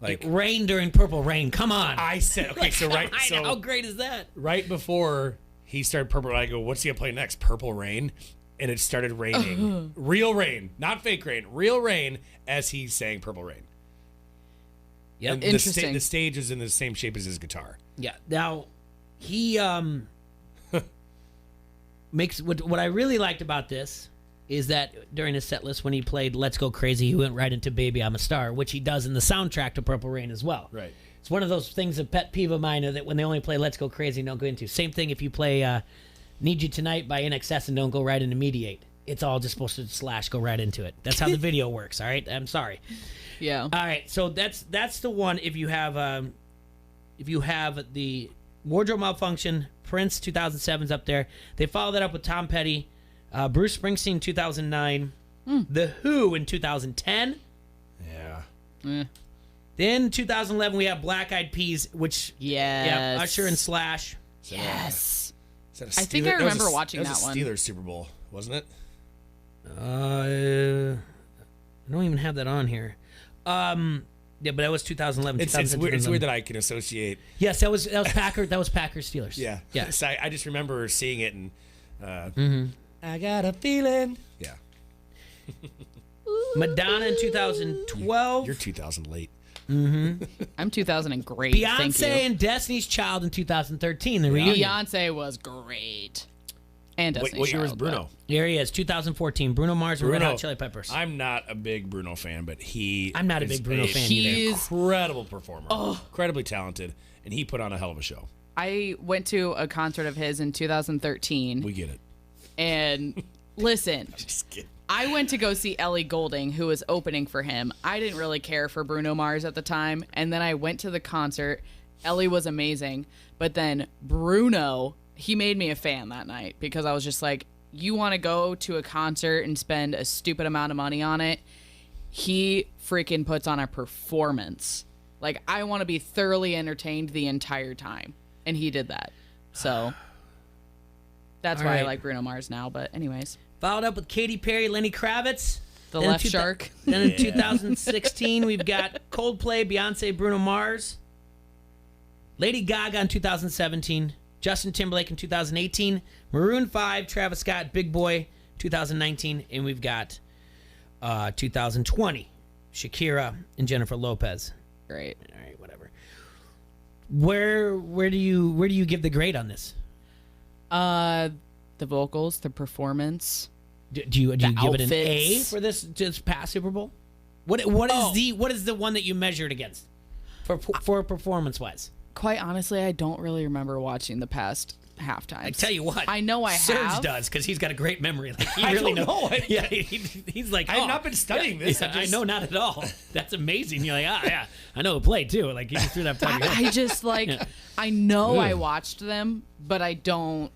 like rain during Purple Rain. Come on. I said okay. So right. So how great is that? Right before he started Purple Rain, I go, what's he gonna play next? Purple Rain. And it started raining. Real rain, not fake rain. Real rain as he sang Purple Rain. Yep. And Interesting. The stage is in the same shape as his guitar. Yeah. Now, he makes what I really liked about this is that during his set list when he played Let's Go Crazy, he went right into Baby I'm a Star, which he does in the soundtrack to Purple Rain as well. Right. It's one of those things, a pet peeve of mine, that when they only play Let's Go Crazy, don't go into. Same thing if you play Need You Tonight by NXS and don't go right into Mediate. It's all just supposed to go right into it. That's how the video works, all right? I'm sorry. Yeah. All right, so that's the one if you have the Wardrobe Malfunction, Prince 2007's up there. They follow that up with Tom Petty, Bruce Springsteen 2009, The Who in 2010. Yeah. Then 2011 we have Black Eyed Peas, which Usher and Slash. Yes. Is that a I think I remember watching that one. That was a Steelers Super Bowl, wasn't it? I don't even have that on here. Yeah, but that was 2011. It's weird that I can associate. Yes, that was Packers. That was Packers Steelers. Yeah. Yeah. So I just remember seeing it and I got a feeling. Yeah. Madonna in 2012. You're 2000 late. I'm 2000 and great. Thank Beyonce you. and Destiny's Child in 2013. The reunion. Beyonce was great. And Destiny's What year was Child, Bruno? Here he is, 2014. Bruno Mars and Red Hot Chili Peppers. I'm not a big Bruno fan, but I'm not a big Bruno fan either. He's incredible performer, incredibly talented, and he put on a hell of a show. I went to a concert of his in 2013. We get it. And listen, Just kidding. I went to go see Ellie Goulding, who was opening for him. I didn't really care for Bruno Mars at the time. And then I went to the concert. Ellie was amazing. But then Bruno, he made me a fan that night because I was just like, you want to go to a concert and spend a stupid amount of money on it? He freaking puts on a performance. Like, I want to be thoroughly entertained the entire time. And he did that. So that's All why I right. like Bruno Mars now. But anyways. Followed up with Katy Perry, Lenny Kravitz. The Then in Left Shark. Then in 2016, we've got Coldplay, Beyonce, Bruno Mars. Lady Gaga in 2017. Justin Timberlake in 2018. Maroon 5, Travis Scott, Big Boy, 2019. And we've got 2020, Shakira and Jennifer Lopez. Great. All right, whatever. Where do you give the grade on this? The vocals, the performance. Do you give outfits. it an A for this past Super Bowl? What is the one that you measured against for performance wise? Quite honestly, I don't really remember watching the past halftime. I tell you what, I know I Serge have. does because he's got a great memory. Like he I really don't know. Yeah, he's like, I've not been studying this. Yeah, I know, not at all. That's amazing. You're like, yeah, I know who played too. Like you just threw that. I just like, Yeah. I know I Ugh. watched them, but I don't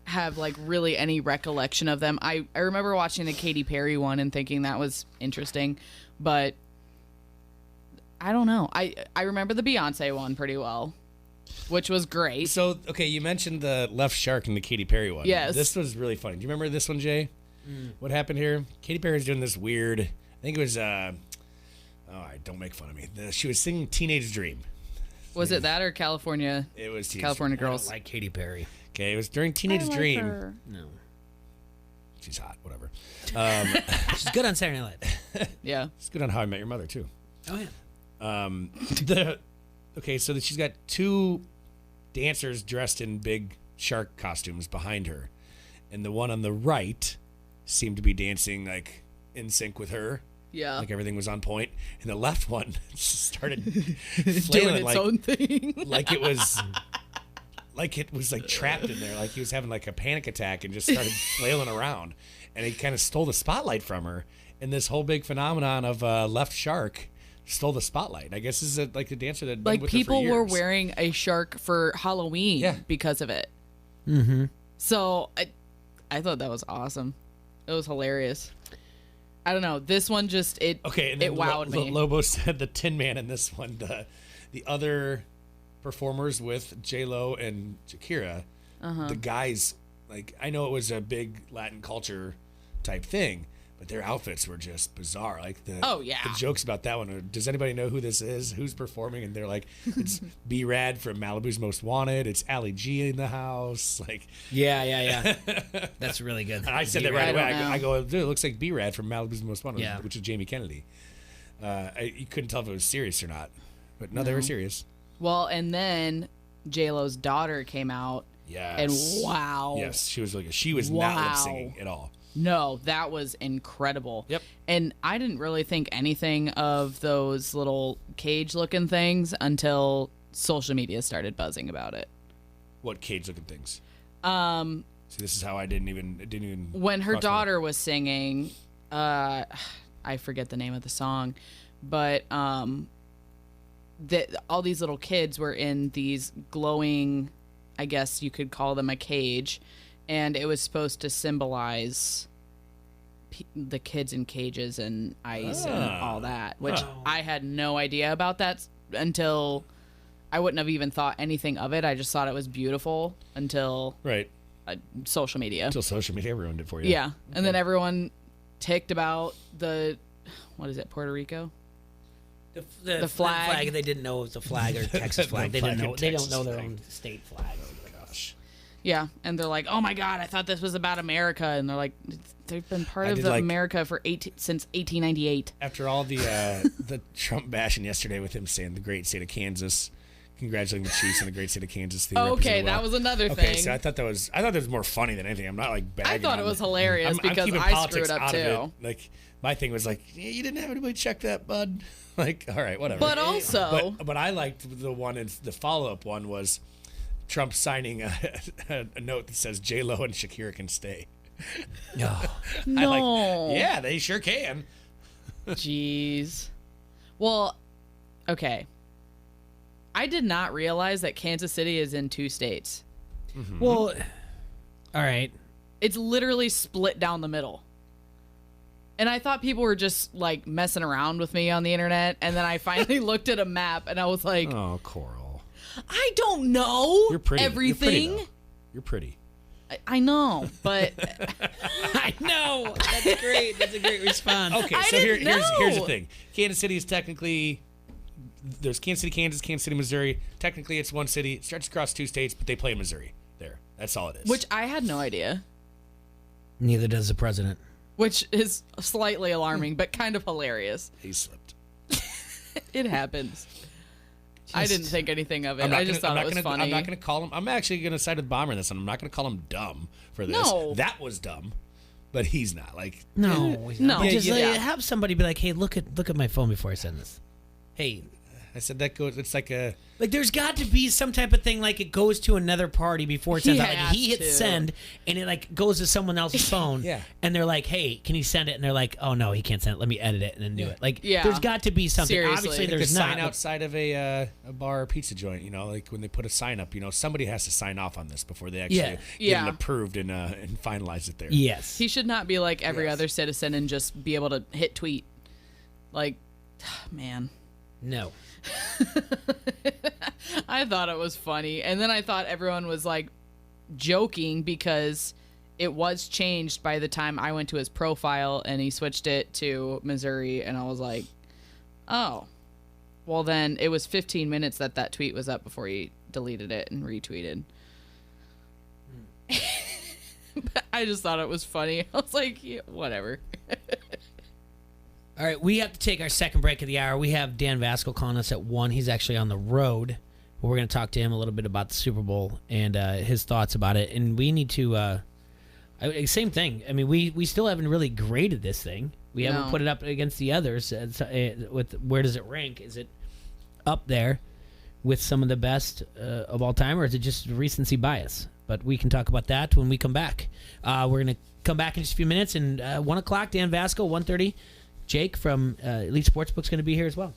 have like really any recollection of them. I remember watching the Katy Perry one and thinking that was interesting, but I don't know. I remember the Beyonce one pretty well, which was great. So, okay, you mentioned the Left Shark and the Katy Perry one. Yes. This was really funny. Do you remember this one, Jay? What happened here? Katy Perry's doing this weird, I think it was, don't make fun of me. She was singing Teenage Dream. Was it that or California? It was Teenage California Dream. Girls. I don't like Katy Perry. Okay, it was during Teenage I like Dream. her. No, she's hot. Whatever. She's good on Saturday Night Live. Yeah, she's good on How I Met Your Mother too. Oh yeah. Okay, so that she's got two dancers dressed in big shark costumes behind her, and the one on the right seemed to be dancing like in sync with her. Yeah, like everything was on point, and the left one just started doing flailing its own thing, like it was. Like it was like trapped in there, like he was having like a panic attack and just started flailing around, and he kind of stole the spotlight from her. And this whole big phenomenon of Left Shark stole the spotlight. I guess this is like a dancer that like with people her for were years. wearing a shark for Halloween because of it. Mm-hmm. So I thought that was awesome. It was hilarious. I don't know. This one just Okay, and then it wowed me. Lobo said the Tin Man in this one. The other performers with J-Lo and Shakira the guys, like, I know it was a big Latin culture type thing, but their outfits were just bizarre. Like the jokes about that one are, does anybody know who this is? Who's performing? And they're like, it's B-Rad from Malibu's Most Wanted. It's Ali G in the house. Like, yeah. That's really good. And I said that right away. I go, dude, it looks like B-Rad from Malibu's Most Wanted, which is Jamie Kennedy. You couldn't tell if it was serious or not, but no, they were serious. Well, and then J-Lo's daughter came out. Yes. And wow. Yes, she was not lip singing at all. No, that was incredible. Yep. And I didn't really think anything of those little cage-looking things until social media started buzzing about it. What cage-looking things? See, this is how it didn't even. When her daughter was singing, I forget the name of the song, but all these little kids were in these glowing, I guess you could call them a cage. And it was supposed to symbolize the kids in cages and ice and all that, which I had no idea about that until I wouldn't have even thought anything of it. I just thought it was beautiful until social media. Until social media ruined it for you. Yeah. And then everyone ticked about what is it, Puerto Rico? The flag. They didn't know it was a flag or Texas flag. They didn't know. They don't know their own state flag. Yeah, and they're like, "Oh my God, I thought this was about America," and they're like, "They've been part of America since 1898." After all the Trump bashing yesterday with him saying the great state of Kansas, congratulating the Chiefs on the great state of Kansas. Okay, that was another thing. Okay, so I thought that was more funny than anything. I'm not like bagging. I thought it was hilarious because I screwed up too. Like my thing was like, you didn't have anybody check that, bud. Like, all right, whatever. But also, but I liked the one. The follow-up one was Trump signing a note that says J-Lo and Shakira can stay. No. Yeah, they sure can. Jeez. Well, okay. I did not realize that Kansas City is in 2 states. Mm-hmm. Well, all right. It's literally split down the middle. And I thought people were just like messing around with me on the internet. And then I finally looked at a map and I was like, oh, Coral. I don't know. You're pretty. Everything. You're pretty. I know, but I know. That's great. That's a great response. Okay, so here's the thing. Kansas City is technically there's Kansas City, Kansas, Kansas City, Missouri. Technically, it's one city. It stretches across 2 states, but they play in Missouri. There, that's all it is. Which I had no idea. Neither does the president. Which is slightly alarming, but kind of hilarious. He slipped. It happens. I didn't think anything of it. I just thought it was funny. I'm not going to call him. I'm actually going to side with Bomber in this, and I'm not going to call him dumb for this. No. That was dumb, but he's not. Like no. Yeah, just have somebody be like, hey, look at my phone before I send this. Hey, I said that goes. It's like a there's got to be some type of thing like it goes to another party before it sends out. Like he hits send and it like goes to someone else's phone. Yeah. And they're like, hey, can you send it? And they're like, oh no, he can't send it. Let me edit it and then do it. Like there's got to be something. Seriously. Obviously like there's a not. sign outside of a bar or pizza joint. You know, like when they put a sign up. You know, somebody has to sign off on this before they actually get it approved and finalize it there. Yes. He should not be like every other citizen and just be able to hit tweet. Like, man. No. I thought it was funny, and then I thought everyone was like joking because it was changed by the time I went to his profile and he switched it to Missouri, and I was like, oh, well then it was 15 minutes that tweet was up before he deleted it and retweeted. But I just thought it was funny. I was like, yeah, whatever. All right, we have to take our second break of the hour. We have Dan Vasco calling us at 1. He's actually on the road. We're going to talk to him a little bit about the Super Bowl and his thoughts about it. And we need to, same thing. I mean, we still haven't really graded this thing. We haven't put it up against the others. With where does it rank? Is it up there with some of the best of all time, or is it just recency bias? But we can talk about that when we come back. We're going to come back in just a few minutes. And 1 o'clock, Dan Vasco, 1:30. Jake from Elite Sportsbook is going to be here as well.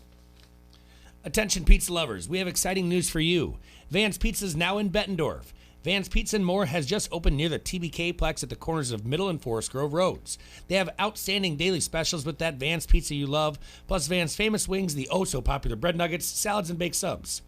Attention pizza lovers, we have exciting news for you. Van's Pizza is now in Bettendorf. Van's Pizza and More has just opened near the TBK Plex at the corners of Middle and Forest Grove Roads. They have outstanding daily specials with that Van's Pizza you love, plus Van's famous wings, the oh-so-popular bread nuggets, salads, and baked subs.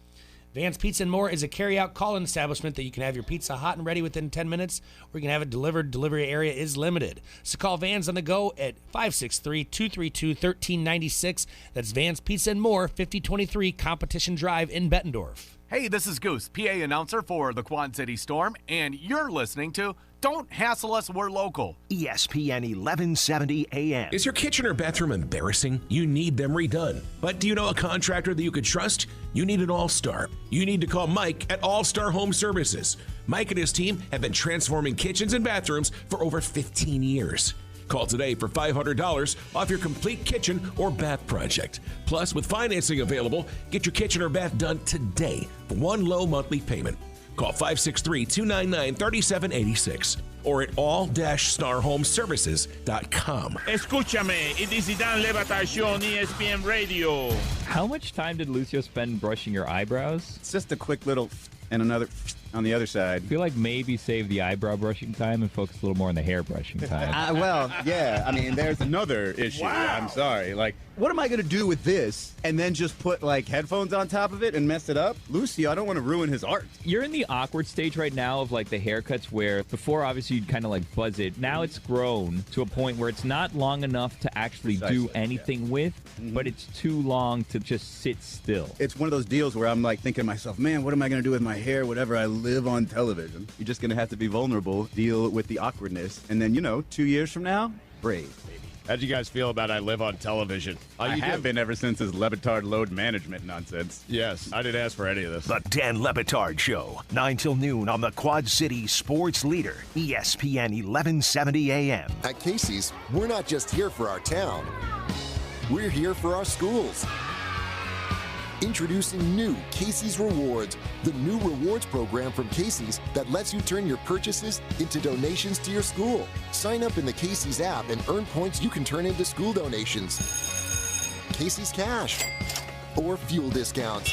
Van's Pizza and More is a carry-out call-in establishment that you can have your pizza hot and ready within 10 minutes, or you can have it delivered. Delivery area is limited. So call Van's on the go at 563-232-1396. That's Van's Pizza and More, 5023 Competition Drive in Bettendorf. Hey, this is Goose, PA announcer for the Quad City Storm, and you're listening to Don't Hassle Us, We're Local. ESPN 1170 AM. Is your kitchen or bathroom embarrassing? You need them redone. But do you know a contractor that you could trust? You need an all-star. You need to call Mike at All-Star Home Services. Mike and his team have been transforming kitchens and bathrooms for over 15 years. Call today for $500 off your complete kitchen or bath project. Plus, with financing available, get your kitchen or bath done today for one low monthly payment. Call 563-299-3786 or at all-starhomeservices.com. Escúchame, it is the Dan Le Batard Show on ESPN Radio. How much time did Lucio spend brushing your eyebrows? It's just a quick little and another on the other side. I feel like maybe save the eyebrow brushing time and focus a little more on the hair brushing time. Well, yeah. I mean, there's another issue. Wow. I'm sorry. Like, what am I going to do with this and then just put, like, headphones on top of it and mess it up? Lucy, I don't want to ruin his art. You're in the awkward stage right now of, like, the haircuts where before, obviously, you'd kind of, like, buzz it. Now it's grown to a point where it's not long enough to actually do anything with, but it's too long to just sit still. It's one of those deals where I'm, like, thinking to myself, man, what am I going to do with my hair? Whatever, I live on television. You're just going to have to be vulnerable, deal with the awkwardness, and then, 2 years from now, brave. How'd you guys feel about I live on television? I have been ever since his Le Batard load management nonsense. Yes, I didn't ask for any of this. The Dan Le Batard Show, 9 till noon on the Quad City Sports Leader, ESPN 1170 AM. At Casey's, we're not just here for our town. We're here for our schools. Introducing new Casey's Rewards, the new rewards program from Casey's that lets you turn your purchases into donations to your school. Sign up in the Casey's app and earn points you can turn into school donations, Casey's Cash, or fuel discounts.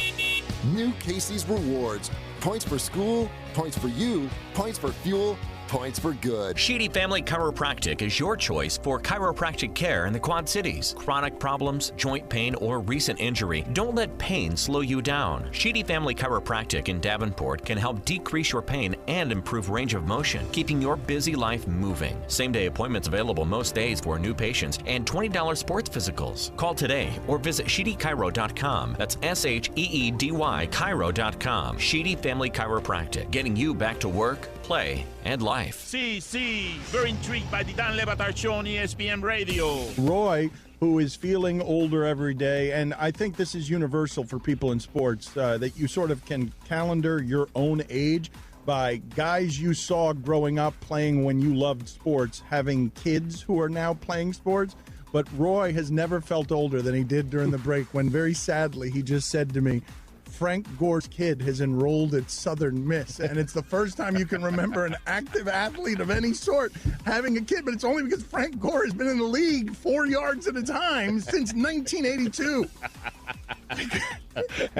New Casey's Rewards. Points for school, points for you, points for fuel, points for good. Sheedy Family Chiropractic is your choice for chiropractic care in the Quad Cities. Chronic problems, joint pain, or recent injury, don't let pain slow you down. Sheedy Family Chiropractic in Davenport can help decrease your pain and improve range of motion, keeping your busy life moving. Same-day appointments available most days for new patients and $20 sports physicals. Call today or visit SheedyChiro.com. That's SHEEDY Chiro.com. Sheedy Family Chiropractic, getting you back to work, play, and life. See, very intrigued by the Dan Le Batard Show on ESPN Radio. Roy, who is feeling older every day, and I think this is universal for people in sports, that you sort of can calendar your own age by guys you saw growing up playing when you loved sports, having kids who are now playing sports. But Roy has never felt older than he did during the break when, very sadly, he just said to me, Frank Gore's kid has enrolled at Southern Miss, and it's the first time you can remember an active athlete of any sort having a kid, but it's only because Frank Gore has been in the league 4 yards at a time since 1982.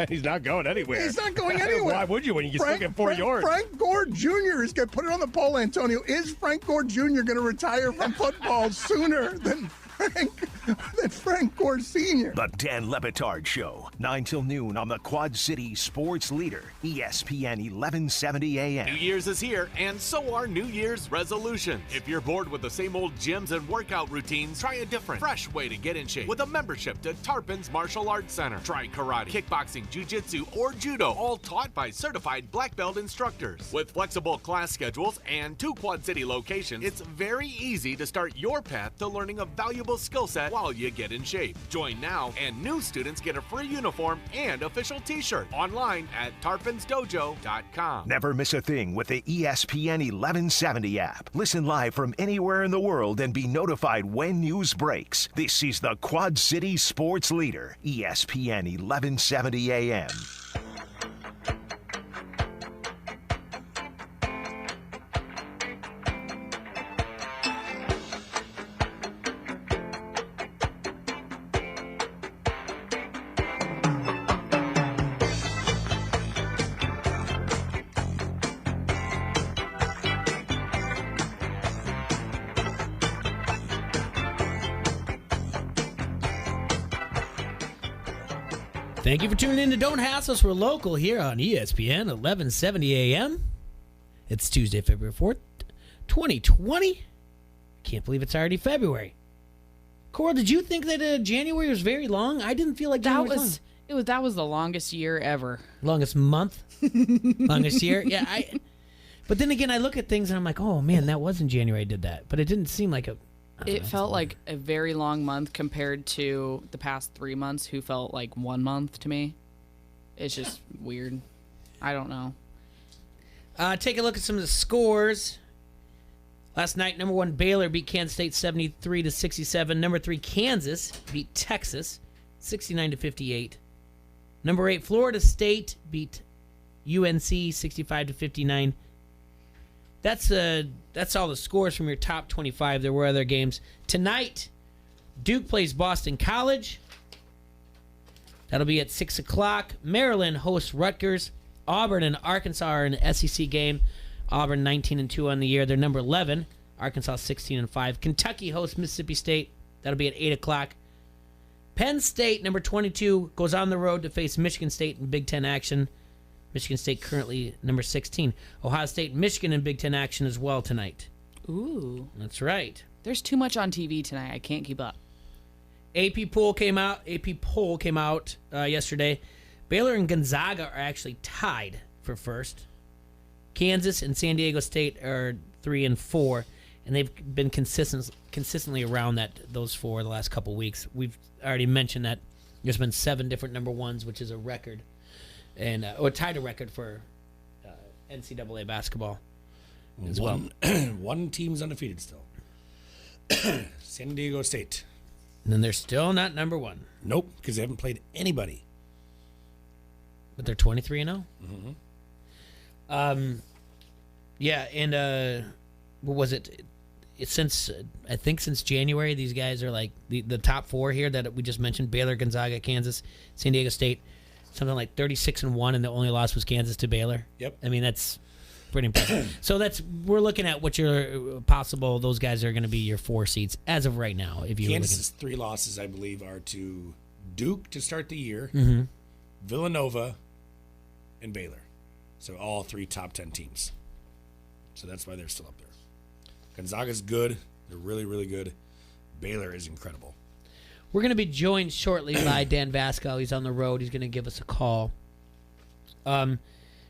He's not going anywhere. He's not going anywhere. Why would you when you still get 4 yards? Frank Gore Jr. is going to put it on the poll, Antonio. Is Frank Gore Jr. going to retire from football sooner than Frank Gore Sr.? The Dan Le Batard Show, 9 till noon on the Quad City Sports Leader, ESPN 1170 AM. New Year's is here, and so are New Year's resolutions. If you're bored with the same old gyms and workout routines, try a different, fresh way to get in shape with a membership to Tarpons Martial Arts Center. Try karate, kickboxing, jiu-jitsu, or judo, all taught by certified black belt instructors. With flexible class schedules and 2 Quad City locations, it's very easy to start your path to learning a valuable skill set while you get in shape. Join now, and new students get a free uniform and official t-shirt online at tarponsdojo.com. Never miss a thing with the ESPN 1170 app. Listen live from anywhere in the world and be notified when news breaks. This is the Quad City Sports Leader, ESPN 1170 AM. Thank you for tuning in to Don't Hassle Us. We're local here on ESPN 1170 AM. It's Tuesday, February 4th, 2020. Can't believe it's already February. Cora, did you think that January was very long? I didn't feel like January was long. That was the longest year ever. Longest month? Longest year? Yeah. But then again, I look at things and I'm like, oh, man, that was in January I did that. But it didn't seem like It felt like a very long month compared to the past 3 months, who felt like 1 month to me. It's just weird. I don't know. Take a look at some of the scores. Last night, number 1 Baylor beat Kansas State 73-67. Number 3 Kansas beat Texas 69-58. Number 8 Florida State beat UNC 65-59. That's all the scores from your top 25. There were other games tonight. Duke plays Boston College. That'll be at 6 o'clock. Maryland hosts Rutgers. Auburn and Arkansas are in an SEC game. Auburn 19-2 on the year. They're number 11. Arkansas 16-5. Kentucky hosts Mississippi State. That'll be at 8 o'clock. Penn State, number 22, goes on the road to face Michigan State in Big Ten action. Michigan State currently number 16. Ohio State and Michigan in Big Ten action as well tonight. Ooh. That's right. There's too much on TV tonight. I can't keep up. AP poll came out yesterday. Baylor and Gonzaga are actually tied for first. Kansas and San Diego State are 3 and 4, and they've been consistently around those four the last couple weeks. We've already mentioned that there's been 7 different number ones, which is a record, and or tied a record for NCAA basketball as well. One team's undefeated still. San Diego State. And then they're still not number 1. Nope, because they haven't played anybody. But they're 23-0. Mm-hmm. Yeah, and what was it? Since January, these guys are like the top 4 here that we just mentioned: Baylor, Gonzaga, Kansas, San Diego State. Something like 36-1, and the only loss was Kansas to Baylor. Yep. I mean, that's pretty impressive. So we're looking at what your possible. Those guys are going to be your 4 seeds as of right now. If you Kansas' 3 losses, I believe, are to Duke to start the year, Mm-hmm. Villanova, and Baylor. So all 3 top 10 teams. So that's why they're still up there. Gonzaga's good. They're really, really good. Baylor is incredible. We're going to be joined shortly by Dan Vasco. He's on the road. He's going to give us a call. I don't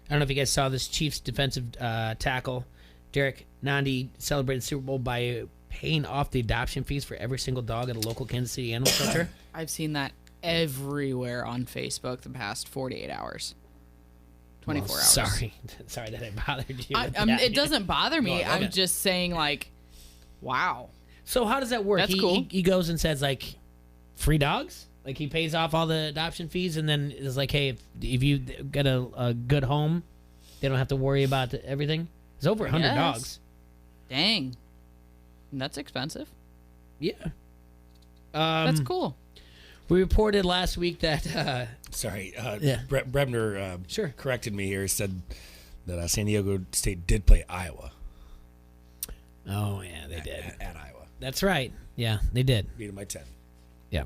know if you guys saw this. Chiefs defensive tackle, Derek Nandi, celebrated Super Bowl by paying off the adoption fees for every single dog at a local Kansas City animal shelter. I've seen that everywhere on Facebook the past 48 hours. 24 hours. Sorry that I bothered you. It doesn't bother me. Okay. I'm just saying, like, wow. So how does that work? That's cool. He goes and says, like, free dogs? Like, he pays off all the adoption fees and then is like, hey, if you get a good home, they don't have to worry about everything? It's over 100 dogs. Dang. That's expensive. Yeah. That's cool. We reported last week that... Brebner sure. corrected me here. Said that San Diego State did play Iowa. Oh, yeah, they did. At Iowa. That's right. Yeah, they did. Beat them by 10. Yeah.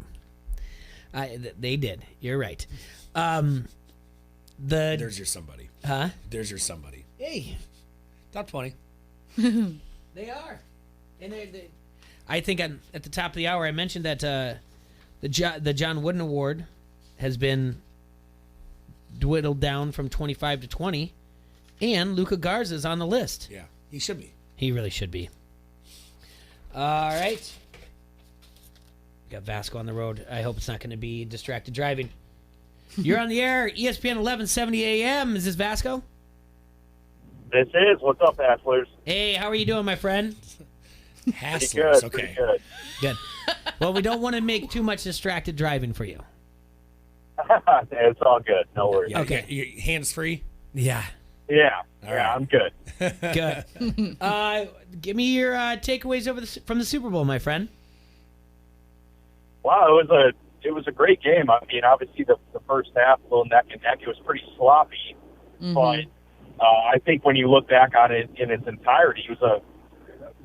They did. You're right. There's your somebody. Huh? There's your somebody. Hey. Top 20. They are. And I think at the top of the hour I mentioned that the John Wooden Award has been dwindled down from 25 to 20, and Luka Garza is on the list. Yeah, he should be. He really should be. All right. Got Vasco on the road. I hope it's not going to be distracted driving. You're on the air, ESPN 1170 AM. Is this Vasco? This is. What's up, Hasslers? Hey, how are you doing, my friend? Hasslers, okay. Good. Well, we don't want to make too much distracted driving for you. It's all good. No worries. Yeah, okay. Your hands free? Yeah. Yeah. All right. I'm good. Good. Give me your takeaways from the Super Bowl, my friend. Wow, it was a great game. I mean, obviously the first half, a little neck and neck. It was pretty sloppy, but I think when you look back on it in its entirety, it was a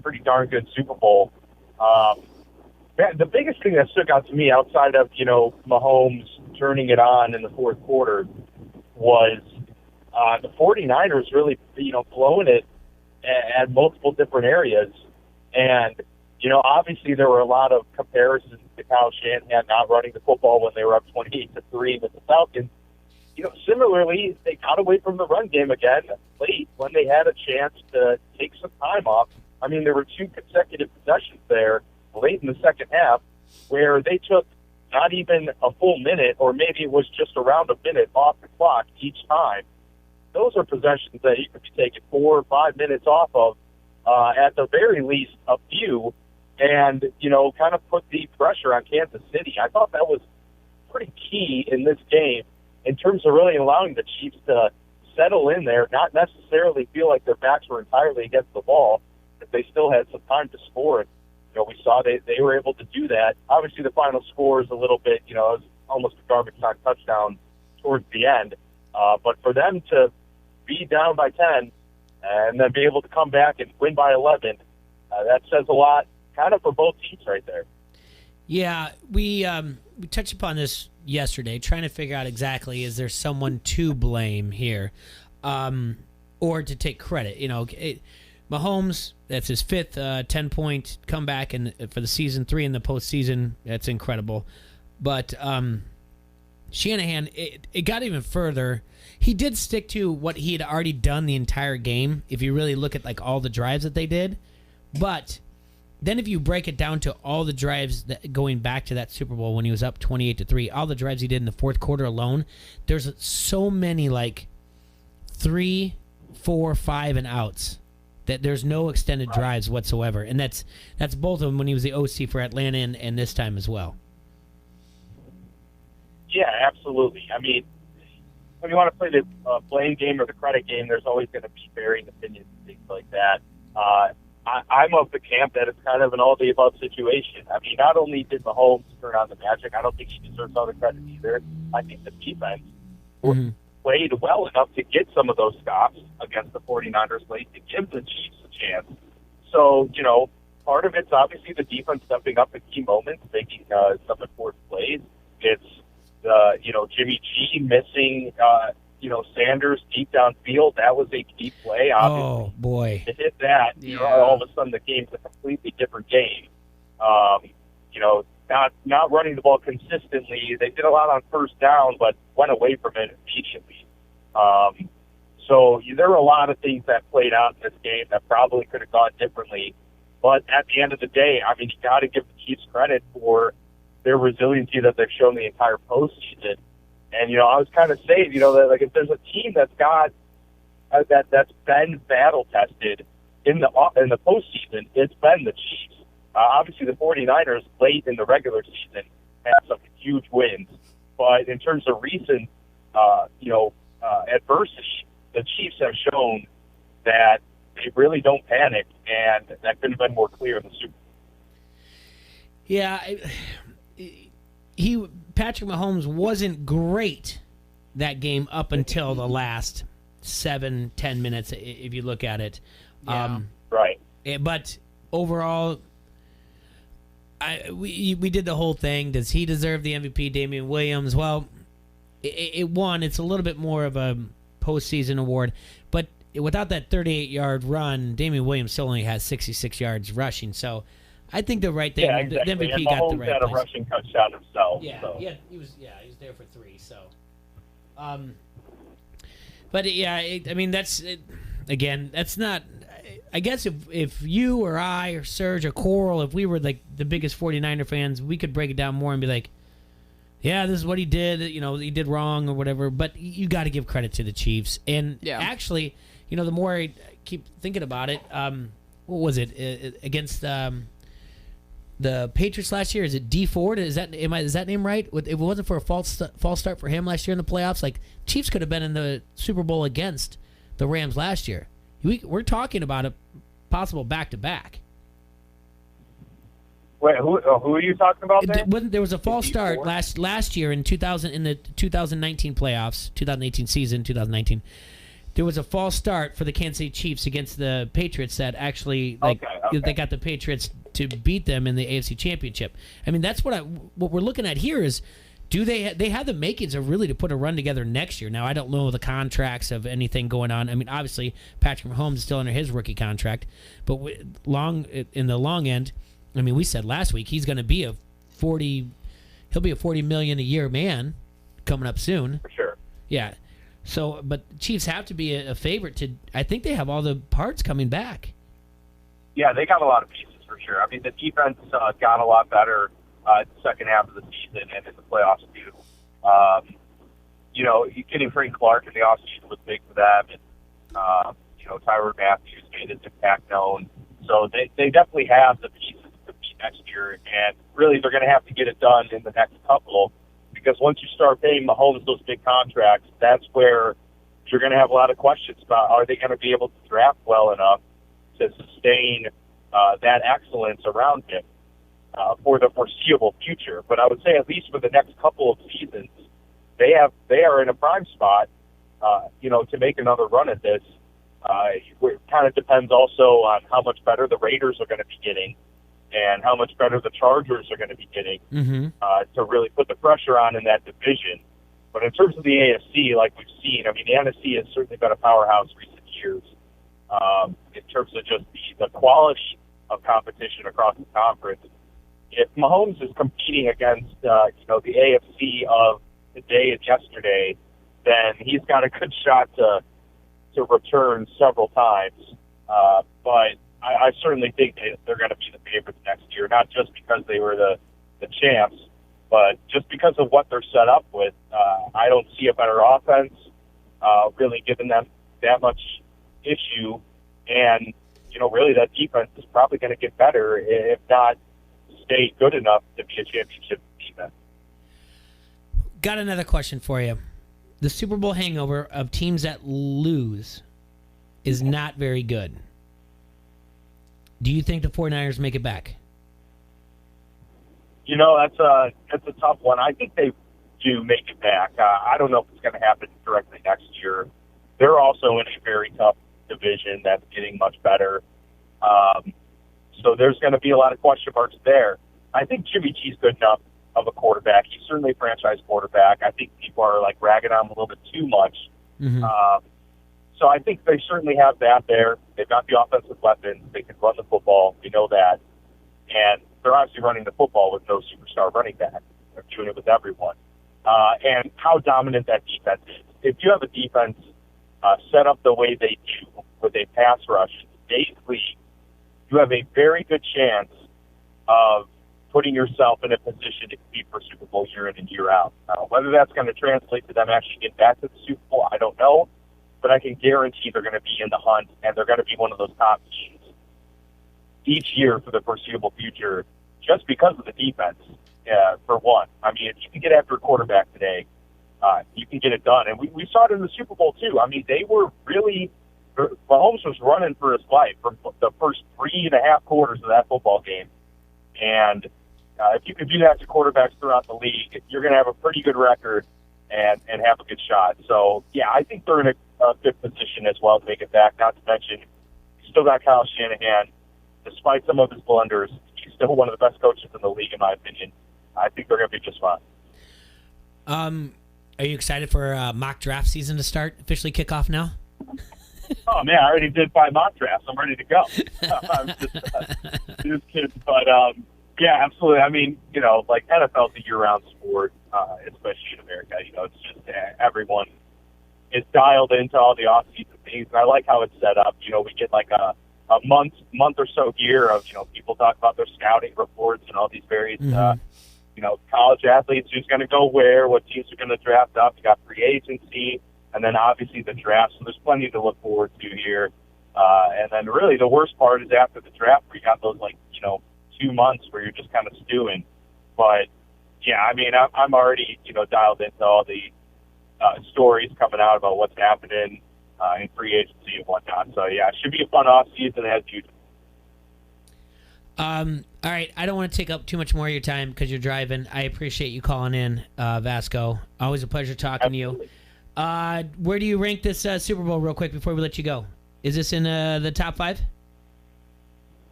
pretty darn good Super Bowl. The biggest thing that stuck out to me, outside of Mahomes turning it on in the fourth quarter was the 49ers really, blowing it at multiple different areas. And, obviously there were a lot of comparisons to Kyle Shanahan not running the football when they were up 28-3 with the Falcons. Similarly, they got away from the run game again late when they had a chance to take some time off. I mean, there were 2 consecutive possessions there late in the second half where they took not even a full minute, or maybe it was just around a minute off the clock each time. Those are possessions that you could be taking 4 or 5 minutes off of, at the very least a few, and, kind of put the pressure on Kansas City. I thought that was pretty key in this game in terms of really allowing the Chiefs to settle in there, not necessarily feel like their backs were entirely against the wall, but they still had some time to score. And, we saw they were able to do that. Obviously, the final score is a little bit, it was almost a garbage time touchdown towards the end. But for them to be down by 10 and then be able to come back and win by 11, that says a lot kind of for both teams right there. Yeah, we touched upon this yesterday, trying to figure out exactly, is there someone to blame here or to take credit? Mahomes, that's his 5th 10-point comeback for the season, 3 in the postseason. That's incredible. But Shanahan, it got even further. He did stick to what he had already done the entire game, if you really look at like all the drives that they did. But then if you break it down to all the drives going back to that Super Bowl when he was up 28-3, all the drives he did in the fourth quarter alone, there's so many like 3, 4, 5 and outs that there's no extended drives whatsoever. And that's both of them when he was the OC for Atlanta and this time as well. Yeah, absolutely. I mean, when you want to play the blame game or the credit game, there's always going to be varying opinions and things like that. I'm of the camp that it's kind of an all-the-above situation. I mean, not only did Mahomes turn on the magic, I don't think he deserves all the credit either. I think the defense played well enough to get some of those stops against the 49ers late to give the Chiefs a chance. So, part of it's obviously the defense stepping up in key moments, making some important plays. It's, Jimmy G missing, Sanders deep downfield. That was a key play, obviously. Oh, boy. To hit that, all of a sudden the game's a completely different game. Not running the ball consistently. They did a lot on first down, but went away from it immediately. So there were a lot of things that played out in this game that probably could have gone differently. But at the end of the day, I mean, you got to give the Chiefs credit for their resiliency that they've shown the entire postseason. And, I was kind of saying, that like if there's a team that's got that's been battle tested in the postseason, it's been the Chiefs. Obviously, the 49ers late in the regular season had some huge wins, but in terms of recent, adversity, the Chiefs have shown that they really don't panic, and that couldn't have been more clear in the Super Bowl. Yeah, Patrick Mahomes wasn't great that game up until the last 7-10 minutes, if you look at it. Yeah. Right. But overall, we did the whole thing. Does he deserve the MVP, Damian Williams? Well, it won. It's a little bit more of a postseason award. But without that 38-yard run, Damian Williams still only has 66 yards rushing. So I think the right thing. Yeah, exactly. The MVP and got Mahomes the right had a place. rushing touchdown himself. Yeah, so. yeah, he was there for 3. So, but yeah, I mean that's it, again. That's not. I guess if you or I or Serge or Coral, if we were like the biggest 49er fans, we could break it down more and be like, yeah, this is what he did. He did wrong or whatever. But you got to give credit to the Chiefs. And actually, the more I keep thinking about it, what was it against the Patriots last year? Is it D Ford? Is that name right? If it wasn't for a false start for him last year in the playoffs, like Chiefs could have been in the Super Bowl against the Rams last year. We're talking about a possible back-to-back. Wait, who are you talking about there? There was a false start last year in the 2019 playoffs, 2018 season, 2019. There was a false start for the Kansas City Chiefs against the Patriots that actually they got the Patriots to beat them in the AFC Championship. I mean, that's what we're looking at here is Do they have the makings of really to put a run together next year? Now, I don't know the contracts of anything going on. I mean, obviously, Patrick Mahomes is still under his rookie contract, but in the long end, I mean, we said last week he's going to be he'll be a $40 million a year man coming up soon. For sure. Yeah. So, but Chiefs have to be a favorite to. I think they have all the parts coming back. Yeah, they got a lot of pieces for sure. I mean, the defense got a lot better the second half of the season and in the playoffs too. Getting Frank Clark in the offseason was big for them, and Tyrann Mathieu made his impact known. So they definitely have the pieces to beat next year, and really they're going to have to get it done in the next couple. Because once you start paying Mahomes those big contracts, that's where you're going to have a lot of questions about are they going to be able to draft well enough to sustain that excellence around him for the foreseeable future. But I would say at least for the next couple of seasons, they are in a prime spot, to make another run at this. It kind of depends also on how much better the Raiders are going to be getting and how much better the Chargers are going to be getting to really put the pressure on in that division. But in terms of the AFC, like we've seen, I mean, the NFC has certainly been a powerhouse recent years in terms of just the quality of competition across the conference. If Mahomes is competing against, the AFC of today and yesterday, then he's got a good shot to return several times. But I certainly think they're going to be the favorites next year, not just because they were the champs, but just because of what they're set up with. I don't see a better offense really giving them that much issue. And, really that defense is probably going to get better, if not stay good enough to be a championship defense. Got another question for you. The Super Bowl hangover of teams that lose is not very good. Do you think the 49ers make it back? That's a tough one. I think they do make it back. I don't know if it's going to happen directly next year. They're also in a very tough division that's getting much better. So there's going to be a lot of question marks there. I think Jimmy G's good enough of a quarterback. He's certainly a franchise quarterback. I think people are ragging on him a little bit too much. So I think they certainly have that there. They've got the offensive weapons. They can run the football. We know that. And they're obviously running the football with no superstar running back. They're doing it with everyone. And how dominant that defense is. If you have a defense set up the way they do with a pass rush, basically you have a very good chance of putting yourself in a position to compete for Super Bowl year in and year out. Whether that's going to translate to them actually getting back to the Super Bowl, I don't know. But I can guarantee they're going to be in the hunt, and they're going to be one of those top teams each year for the foreseeable future just because of the defense, for one. I mean, if you can get after a quarterback today, you can get it done. And we saw it in the Super Bowl, too. I mean, they were really – Mahomes was running for his life for the first 3.5 quarters of that football game. And if you can do that to quarterbacks throughout the league, you're going to have a pretty good record and have a good shot. So, yeah, I think they're in a good position as well to make it back. Not to mention, you still got Kyle Shanahan. Despite some of his blunders, he's still one of the best coaches in the league, in my opinion. I think they're going to be just fine. Are you excited for mock draft season to start, officially kick off now? Oh, man, I already did 5 mock drafts. I'm ready to go. I'm just kidding. But, yeah, absolutely. I mean, NFL's a year-round sport, especially in America. It's just everyone is dialed into all the off-season things. And I like how it's set up. We get a month or so here of, people talk about their scouting reports and all these various, college athletes, who's going to go where, what teams are going to draft up. You got free agency, and then obviously the draft. So there's plenty to look forward to here. And then really the worst part is after the draft where you got those 2 months where you're just kind of stewing. But yeah, I mean, I'm already, dialed into all the stories coming out about what's happening in free agency and whatnot. So yeah, it should be a fun off season ahead of you. All right, I don't want to take up too much more of your time because you're driving. I appreciate you calling in, Vasco. Always a pleasure talking Absolutely. to you. Where do you rank this Super Bowl real quick before we let you go? Is this in the top 5?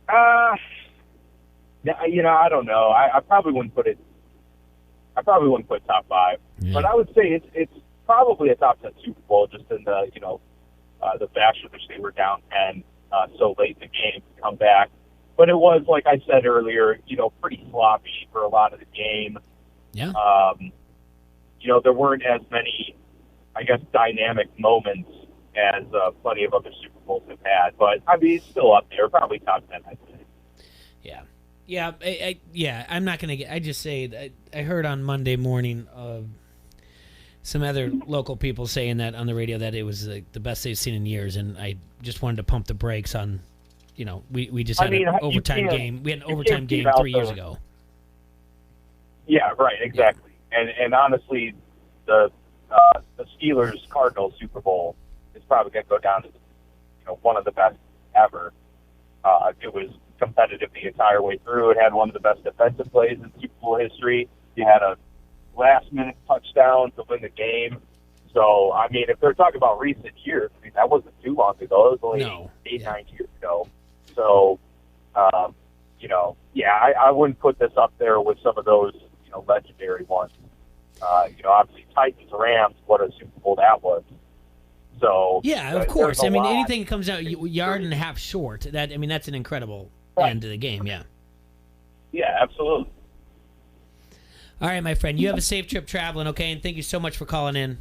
I don't know. I probably wouldn't put it I probably wouldn't put top 5. Yeah. But I would say it's probably a top 10 Super Bowl, just in the the fashion in which they were down 10 so late in the game to come back. But it was, like I said earlier, pretty sloppy for a lot of the game. Yeah. There weren't as many, I guess, dynamic moments as plenty of other Super Bowls have had. But, I mean, it's still up there, probably top 10, I'd say. Yeah. Yeah, I'm not going to get – I just say I heard on Monday morning some other local people saying that on the radio that it was the best they've seen in years, and I just wanted to pump the brakes on we just had an overtime game. We had an overtime game 3 years ago. Yeah, right, exactly. And honestly, the Steelers-Cardinals Super Bowl is probably going to go down as one of the best ever. It was competitive the entire way through. It had one of the best defensive plays in Super Bowl history. You had a last-minute touchdown to win the game. So, I mean, if they're talking about recent years, I mean, that wasn't too long ago. It was only 8-9 years ago. So, I wouldn't put this up there with some of those, legendary ones. Obviously, Titans-Rams, what a Super Bowl that was. So yeah, of course. I mean, anything that comes out yard and a half short, that's an incredible end to the game. Yeah. Yeah, absolutely. All right, my friend. You have a safe trip traveling, okay? And thank you so much for calling in.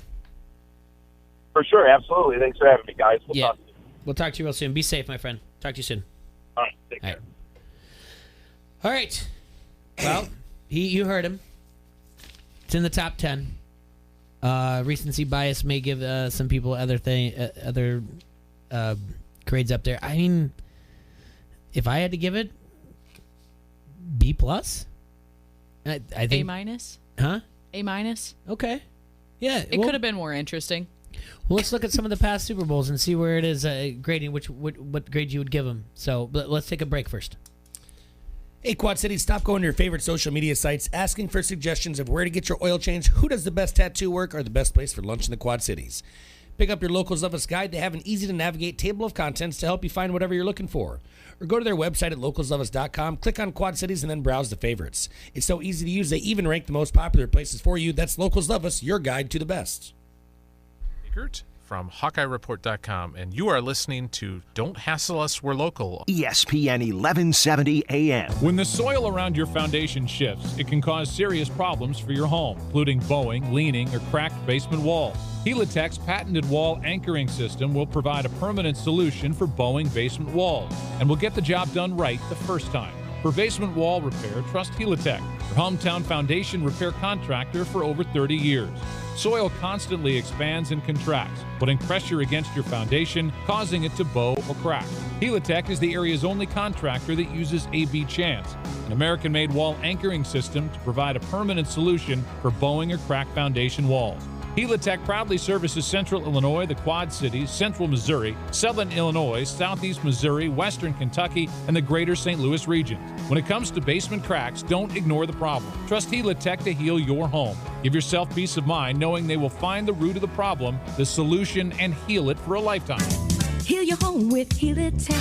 For sure, absolutely. Thanks for having me, guys. We'll talk to you real soon. Be safe, my friend. Talk to you soon. All right, take care. All right. Well, you heard him. It's in the top 10. Recency bias may give some people other grades up there. I mean, if I had to give it B+, I think A-. Huh? A-. Okay. Yeah. It could have been more interesting. Well, let's look at some of the past Super Bowls and see where it is grading, what grade you would give them. So, but let's take a break first. Hey, Quad City, stop going to your favorite social media sites asking for suggestions of where to get your oil change, who does the best tattoo work, or the best place for lunch in the Quad Cities. Pick up your Locals of Us guide. They have an easy-to-navigate table of contents to help you find whatever you're looking for. Or go to their website at localsofus.com, click on Quad Cities, and then browse the favorites. It's so easy to use, they even rank the most popular places for you. That's Locals of Us, your guide to the best. From HawkeyeReport.com, and you are listening to Don't Hassle Us, We're Local. ESPN 1170 AM. When the soil around your foundation shifts, it can cause serious problems for your home, including bowing, leaning, or cracked basement walls. Helitech's patented wall anchoring system will provide a permanent solution for bowing basement walls and will get the job done right the first time. For basement wall repair, trust Helitech, your hometown foundation repair contractor for over 30 years. Soil constantly expands and contracts, putting pressure against your foundation, causing it to bow or crack. Helitech is the area's only contractor that uses AB Chance, an American-made wall anchoring system to provide a permanent solution for bowing or cracked foundation walls. Helitech proudly services Central Illinois, the Quad Cities, Central Missouri, Southern Illinois, Southeast Missouri, Western Kentucky, and the greater St. Louis region. When it comes to basement cracks, don't ignore the problem. Trust Helitech to heal your home. Give yourself peace of mind knowing they will find the root of the problem, the solution, and heal it for a lifetime. Heal your home with Helitech.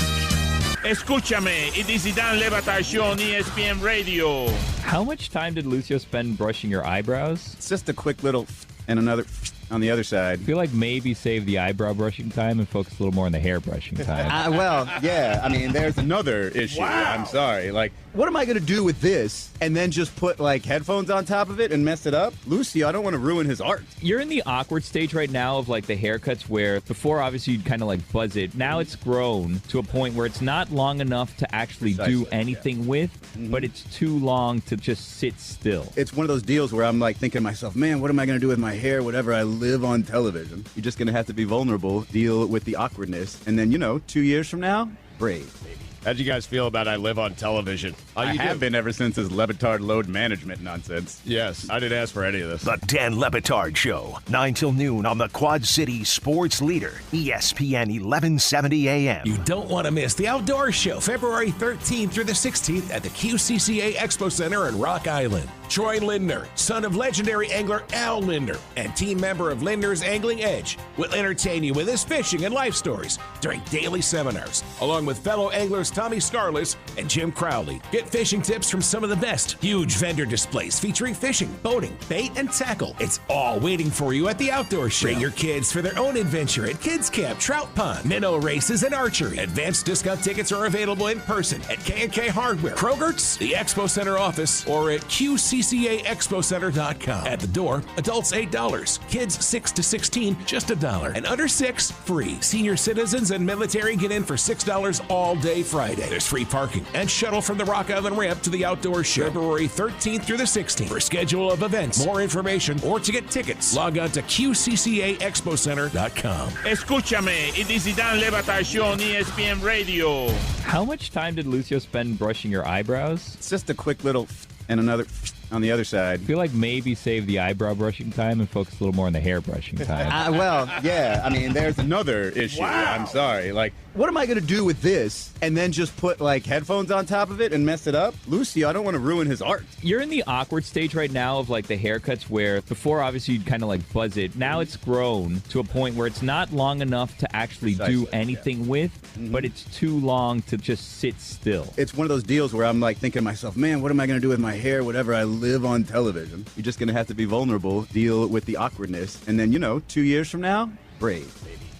Escúchame, it is Dan Le Batard Show on ESPN Radio. How much time did Lucio spend brushing your eyebrows? It's just a quick little and another on the other side. I feel like maybe save the eyebrow brushing time and focus a little more on the hair brushing time. Well, yeah. I mean, there's another issue. Wow. I'm sorry. Like, what am I going to do with this and then just put, like, headphones on top of it and mess it up? Lucio, I don't want to ruin his art. You're in the awkward stage right now of, like, the haircuts where before, obviously, you'd kind of, like, buzz it. Now it's grown to a point where it's not long enough to actually do anything with, but it's too long to just sit still. It's one of those deals where I'm, like, thinking to myself, man, what am I going to do with my hair, whatever I live on television? You're just going to have to be vulnerable, deal with the awkwardness, and then, 2 years from now, brave, baby. How'd you guys feel about I live on television? I have been ever since his Le Batard load management nonsense. Yes, I didn't ask for any of this. The Dan Le Batard Show, 9 till noon on the Quad City sports leader, ESPN 1170 AM. You don't want to miss the Outdoor Show, February 13th through the 16th at the QCCA Expo Center in Rock Island. Troy Lindner, son of legendary angler Al Lindner, and team member of Lindner's Angling Edge, will entertain you with his fishing and life stories during daily seminars, along with fellow anglers stars Tommy Scarless and Jim Crowley. Get fishing tips from some of the best. Huge vendor displays featuring fishing, boating, bait, and tackle. It's all waiting for you at the outdoor show. Bring your kids for their own adventure at Kids Camp, Trout Pond, minnow races, and archery. Advanced discount tickets are available in person at K&K Hardware, Krogert's, the Expo Center office, or at QCCAExpoCenter.com. At the door, adults $8, kids 6 to 16 just $1, and under 6 free. Senior citizens and military get in for $6 all day Friday. There's free parking and shuttle from the Rock Island ramp to the outdoor show, February 13th through the 16th. For schedule of events, more information, or to get tickets, log on to QCCAExpoCenter.com. Escúchame, it is the Dan Le Batard Show on ESPN Radio. How much time did Lucio spend brushing your eyebrows? It's just a quick little and another on the other side. I feel like maybe save the eyebrow brushing time and focus a little more on the hair brushing time. Well, yeah. I mean, there's another issue. Wow. I'm sorry. Like, what am I going to do with this and then just put, like, headphones on top of it and mess it up? Lucio, I don't want to ruin his art. You're in the awkward stage right now of, like, the haircuts where before, obviously, you'd kind of, like, buzz it. Now it's grown to a point where it's not long enough to actually do anything with, but it's too long to just sit still. It's one of those deals where I'm, like, thinking to myself, man, what am I going to do with my hair? Whatever, I live on television. You're just going to have to be vulnerable, deal with the awkwardness, and then, 2 years from now, brave.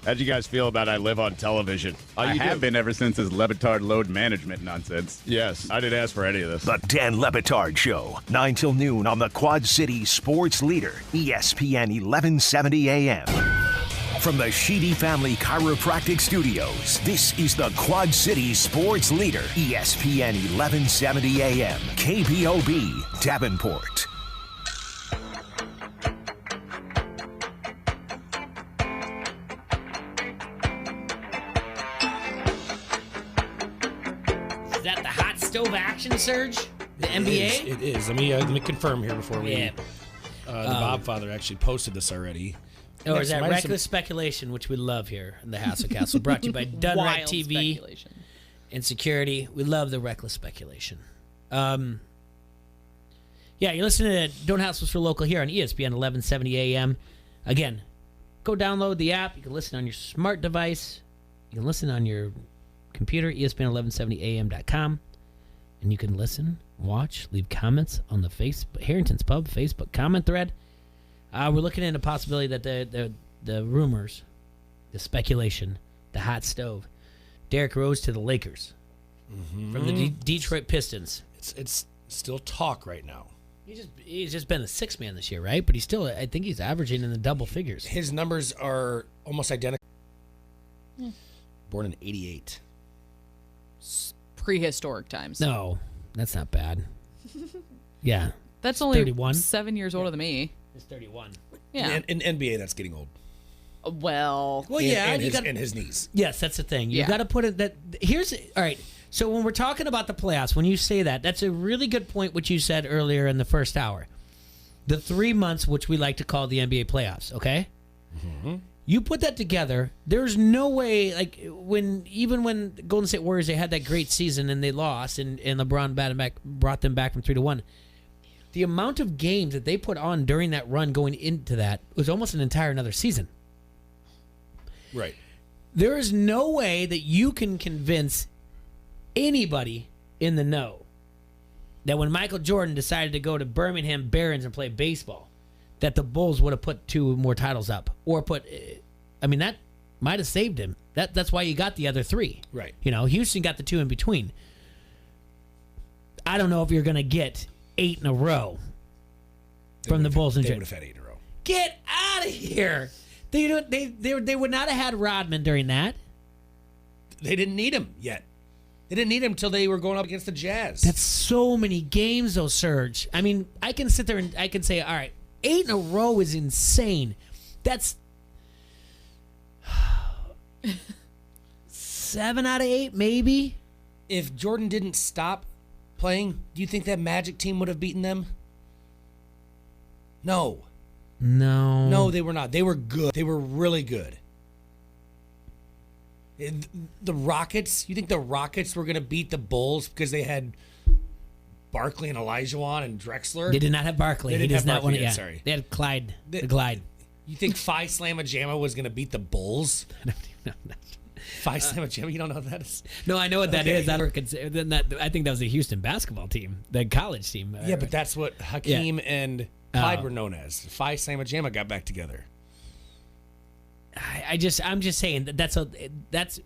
How'd you guys feel about I live on television? I have been ever since his Le Batard load management nonsense. Yes, I didn't ask for any of this. The Dan Le Batard Show, 9 till noon on the Quad City Sports Leader, ESPN 1170 AM. From the Sheedy Family Chiropractic Studios, this is the Quad City Sports Leader, ESPN 1170 AM, KBOB, Davenport. Is that the hot stove action surge? The NBA? It is. Let me confirm here before we. Yeah. The Bob Father actually posted this already. Or is that reckless speculation, which we love here in the Hassel Castle, brought to you by Dunright TV and Security. We love the reckless speculation. Yeah, you're listening to Don't Hassle Us for Local here on ESPN 1170 AM. Again, go download the app. You can listen on your smart device. You can listen on your computer, ESPN1170am.com. And you can listen, watch, leave comments on the Harrington's Pub Facebook comment thread. We're looking into the possibility that the rumors, the speculation, the hot stove, Derrick Rose to the Lakers from the Detroit Pistons. It's still talk right now. He's just been the sixth man this year, right? But I think he's averaging in the double figures. His numbers are almost identical. Born in '88. Prehistoric times. No, that's not bad. Yeah. That's only 31. 7 years older than me. He's 31. Yeah. In NBA, that's getting old. Well, yeah. And his knees. Yes, that's the thing. You got to put it that. All right. So when we're talking about the playoffs, when you say that, that's a really good point, what you said earlier in the first hour. The 3 months, which we like to call the NBA playoffs, okay? Mm-hmm. You put that together, there's no way, like, when Golden State Warriors, they had that great season and they lost, and LeBron brought them back from 3-1. The amount of games that they put on during that run going into that was almost an entire another season. Right. There is no way that you can convince anybody in the know that when Michael Jordan decided to go to Birmingham Barons and play baseball, that the Bulls would have put 2 more titles up. Or that might have saved him. That's why you got the other 3. Right. Houston got the 2 in between. I don't know if you're going to get 8 in a row from the Bulls. They would have had 8 in a row. Get out of here. They would not have had Rodman during that. They didn't need him yet. They didn't need him until they were going up against the Jazz. That's so many games, though, Serge. I mean, I can sit there and I can say, all right, 8 in a row is insane. That's 7 out of 8, maybe. If Jordan didn't stop playing, do you think that Magic team would have beaten them? No. No, they were not. They were good. They were really good. The Rockets, you think the Rockets were going to beat the Bulls because they had Barkley and Elijah and Drexler? They did not have Barkley. He does not want to. Yeah. Sorry. They had Clyde. The Glide. You think Phi Slamma Jamma was going to beat the Bulls? Phi Sigma Gamma. You don't know what that is? No, I know what that Okay. is. I think that was the Houston basketball team, the college team. Yeah, but that's what Hakeem and Clyde were known as. Phi Sigma Gamma got back together. I'm just saying that's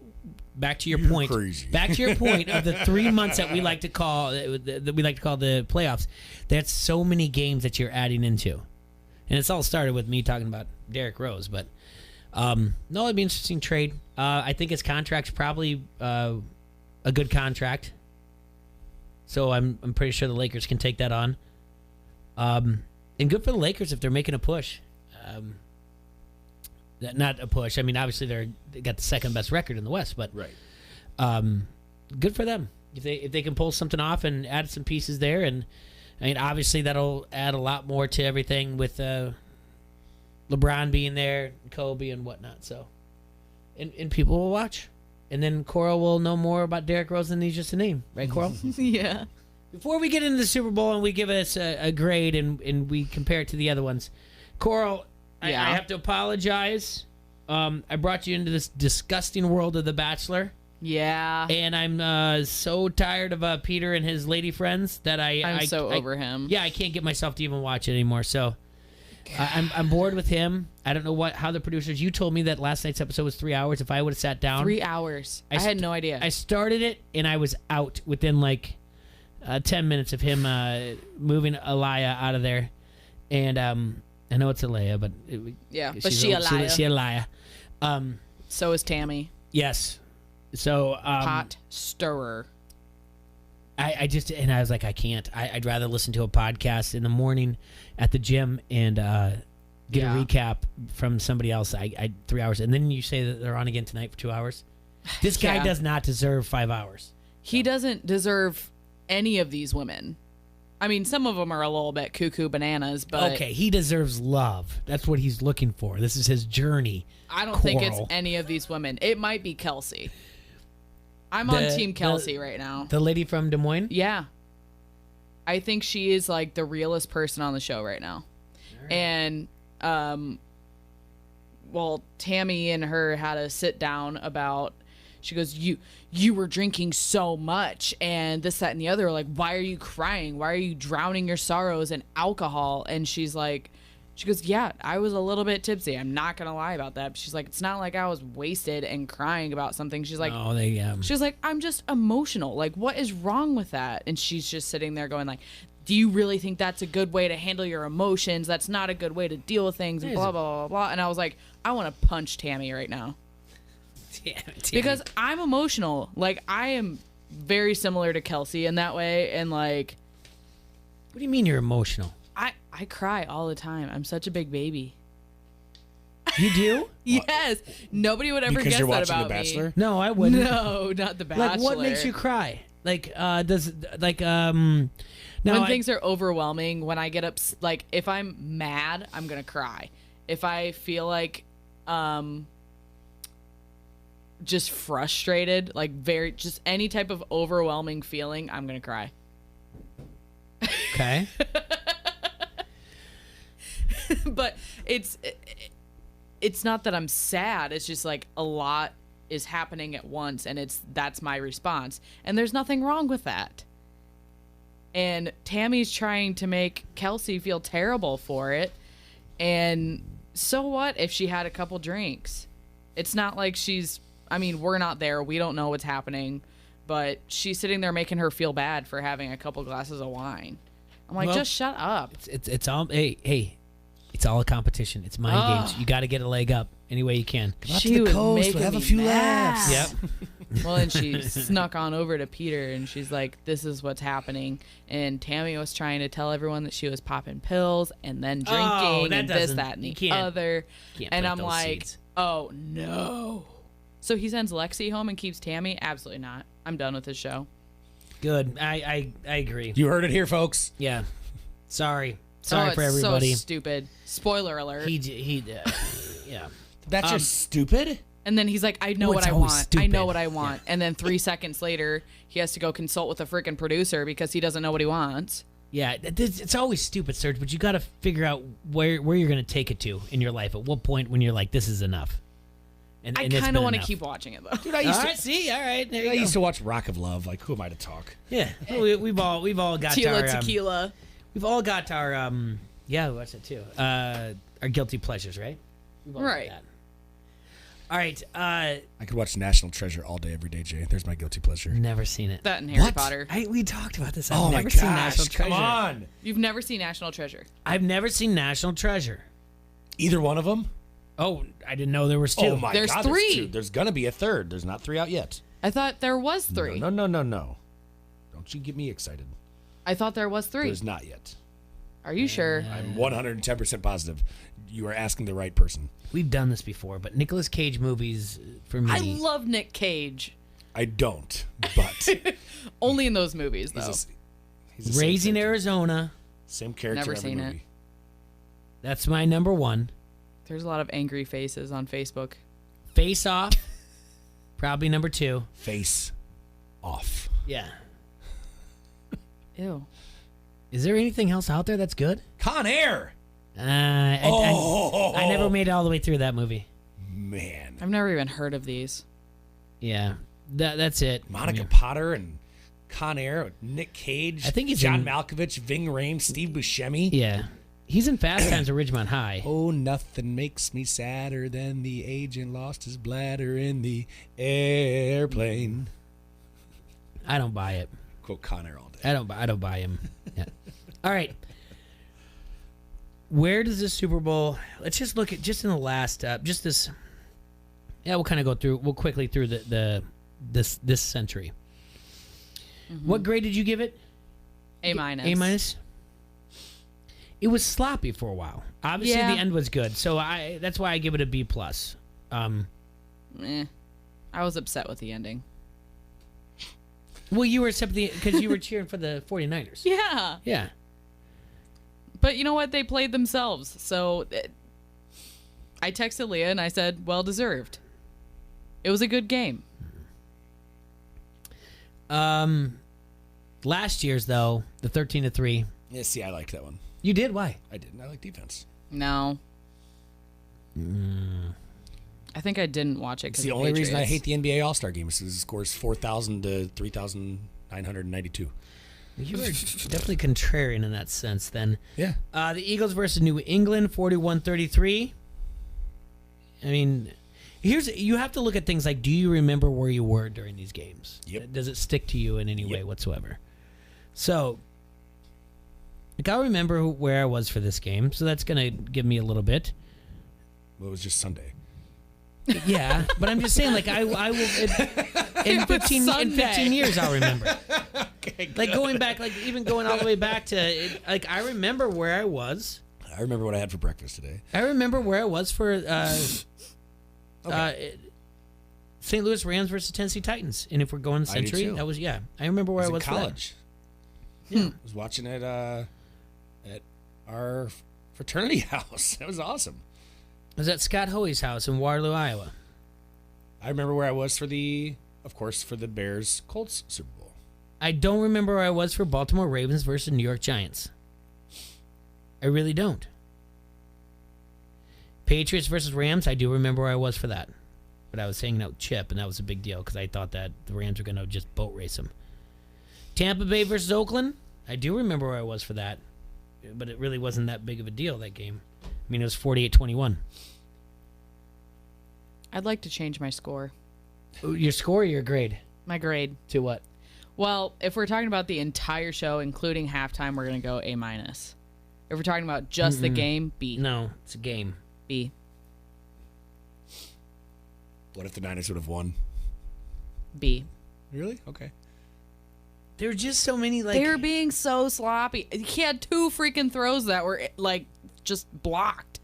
back to your point. Crazy. Back to your point of the 3 months that we like to call the playoffs. That's so many games that you're adding into, and it's all started with me talking about Derrick Rose. But no, it'd be an interesting trade. I think his contract's probably a good contract, so I'm pretty sure the Lakers can take that on. And good for the Lakers if they're making a push. Not a push. I mean, obviously they got the second best record in the West, but good for them if they can pull something off and add some pieces there. And I mean, obviously that'll add a lot more to everything with LeBron being there, Kobe and whatnot. So, and people will watch, and then Coral will know more about Derrick Rose than he's just a name, right, Coral? Yeah. Before we get into the Super Bowl and we give us a grade and we compare it to the other ones, Coral. Yeah. I have to apologize. I brought you into this disgusting world of The Bachelor. Yeah. And I'm so tired of Peter and his lady friends that I'm so over him. Yeah, I can't get myself to even watch it anymore. So I'm bored with him. I don't know how the producers. You told me that last night's episode was 3 hours. If I would have sat down, 3 hours. I had no idea. I started it and I was out within like 10 minutes of him moving Aliyah out of there, and I know it's Aliyah, but but she Aliyah. She Aliyah. So is Tammy. Yes. So Pot stirrer. I was like, I can't. I'd rather listen to a podcast in the morning at the gym and get a recap from somebody else. I 3 hours, and then you say that they're on again tonight for 2 hours. This guy does not deserve 5 hours. He doesn't deserve any of these women. I mean, some of them are a little bit cuckoo bananas, but okay, he deserves love. That's what he's looking for. This is his journey. I don't think it's any of these women. It might be Kelsey. I'm on Team Kelsey right now. The lady from Des Moines? Yeah. I think she is like the realest person on the show right now. Right. And Tammy and her had a sit down about, she goes, you were drinking so much and this, that, and the other. Like, why are you crying? Why are you drowning your sorrows in alcohol? And she goes, yeah, I was a little bit tipsy. I'm not going to lie about that. But she's like, it's not like I was wasted and crying about something. She's like, she's like, I'm just emotional. Like, what is wrong with that? And she's just sitting there going like, do you really think that's a good way to handle your emotions? That's not a good way to deal with things. Blah, blah, blah, blah. And I was like, I want to punch Tammy right now. Because I'm emotional. Like, I am very similar to Kelsey in that way. And like, what do you mean you're emotional? I cry all the time. I'm such a big baby. You do? Yes. Nobody would ever guess that about The Bachelor? me. No, I wouldn't. No, not The Bachelor. Like, what makes you cry? Like, when things are overwhelming, when I get up, like, if I'm mad, I'm gonna cry. If I feel like, just frustrated, like just any type of overwhelming feeling, I'm gonna cry. Okay. But it's not that I'm sad. It's just like a lot is happening at once, and that's my response. And there's nothing wrong with that. And Tammy's trying to make Kelsey feel terrible for it. And so what if she had a couple drinks? It's not like we're not there. We don't know what's happening. But she's sitting there making her feel bad for having a couple glasses of wine. I'm like, just shut up. It's all, hey, it's all a competition. It's mind games. You got to get a leg up any way you can. Come out to the coast. We'll have a few laughs. Yep. Well, and she snuck on over to Peter, and she's like, this is what's happening. And Tammy was trying to tell everyone that she was popping pills and then drinking and this, that, and the other. And I'm like, oh, no. So he sends Lexi home and keeps Tammy? Absolutely not. I'm done with this show. Good. I agree. You heard it here, folks. Yeah. Sorry for it's everybody. So stupid. Spoiler alert. Yeah. That's just stupid. And then he's like, I know what I want. Stupid. I know what I want. Yeah. And then 3 seconds later, he has to go consult with a freaking producer because he doesn't know what he wants. Yeah, it's always stupid, Serge, but you got to figure out where you're going to take it to in your life. At what point when you're like, this is enough. And I it's kind been of want to enough. keep watching it though. Dude, I used All to right, see, all right, there you I go. used to watch Rock of Love. Like, who am I to talk? Yeah, we've all got Tila our Tequila. we've all got our yeah, we watched it too. Our guilty pleasures, right? We've all got Right. that. All right. I could watch National Treasure all day, every day, Jay. There's my guilty pleasure. Never seen it. That and Harry What? Potter. We talked about this. Oh I've my never seen gosh, National Treasure. come on. You've never seen National Treasure. I've never seen National Treasure. Either one of them? Oh, I didn't know there was two. Oh my There's God, three. There's two. There's gonna be a third. There's not 3 out yet. I thought there was 3. No. Don't you get me excited. I thought there was 3. There's not yet. Are you sure? I'm 110% positive. You are asking the right person. We've done this before, but Nicolas Cage movies for me. I love Nick Cage. I don't, but Only in those movies, though. he's the same Raising character. Arizona. Same character Never every seen movie. it. That's my number one. There's a lot of angry faces on Facebook. Face Off. Probably number 2. Face Off. Yeah. Ew. Is there anything else out there that's good? Con Air. I never made it all the way through that movie. Man. I've never even heard of these. Yeah, that's it. Monica Potter and Con Air with Nick Cage. I think he's John in- Malkovich, Ving Rhames, Steve Buscemi. Yeah, he's in Fast Times at Ridgemont High. Oh, nothing makes me sadder than the agent lost his bladder in the airplane. I don't buy it. Quote Con Air all day. I don't buy him. Yeah. All right. Where does this Super Bowl? Let's just look at just in the last just this. Yeah, we'll kind of go through. We'll quickly through this century. What grade did you give it? A-. A minus. It was sloppy for a while. Obviously, Yeah. the end was good, so that's why I give it a B plus. I was upset with the ending. Well, you were upset because you were cheering for the 49ers. Yeah. Yeah. But you know what? They played themselves. So I texted Leah and I said, well deserved. It was a good game. Last year's though, the 13-3. Yeah, see, I liked that one. You did? Why? I didn't. I like defense. No. I think I didn't watch it. It's 'cause the of only reason I Patriots. hate the NBA All-Star Game is because it scores 4,000 to 3,992. You were definitely contrarian in that sense then. Yeah. The Eagles versus New England, 41-33. I mean, you have to look at things like, do you remember where you were during these games? Yep. Does it stick to you in any way whatsoever? So, like, I'll remember where I was for this game, so that's going to give me a little bit. Well, it was just Sunday. Yeah, but I'm just saying, like, I will in 15 years I'll remember. Okay, like going back, like even going all the way back to like I remember where I was. I remember what I had for breakfast today. I remember where I was for St. Louis Rams versus Tennessee Titans, and if we're going I do century, too. that was I remember where I was in college. For that. I was watching it at our fraternity house. That was awesome. I was at Scott Hoey's house in Waterloo, Iowa. I remember where I was for the Bears Colts Super Bowl. I don't remember where I was for Baltimore Ravens versus New York Giants. I really don't. Patriots versus Rams, I do remember where I was for that. But I was hanging out with Chip, and that was a big deal because I thought that the Rams were going to just boat race them. Tampa Bay versus Oakland, I do remember where I was for that. But it really wasn't that big of a deal, that game. I mean, it was 48-21. I'd like to change my score. Your score or your grade? My grade. To what? Well, if we're talking about the entire show, including halftime, we're going to go A-. If we're talking about just the game, B. No, it's a game. B. What if the Niners would have won? B. Really? Okay. There are just so many, like... They're being so sloppy. He had 2 freaking throws that were, like, just blocked.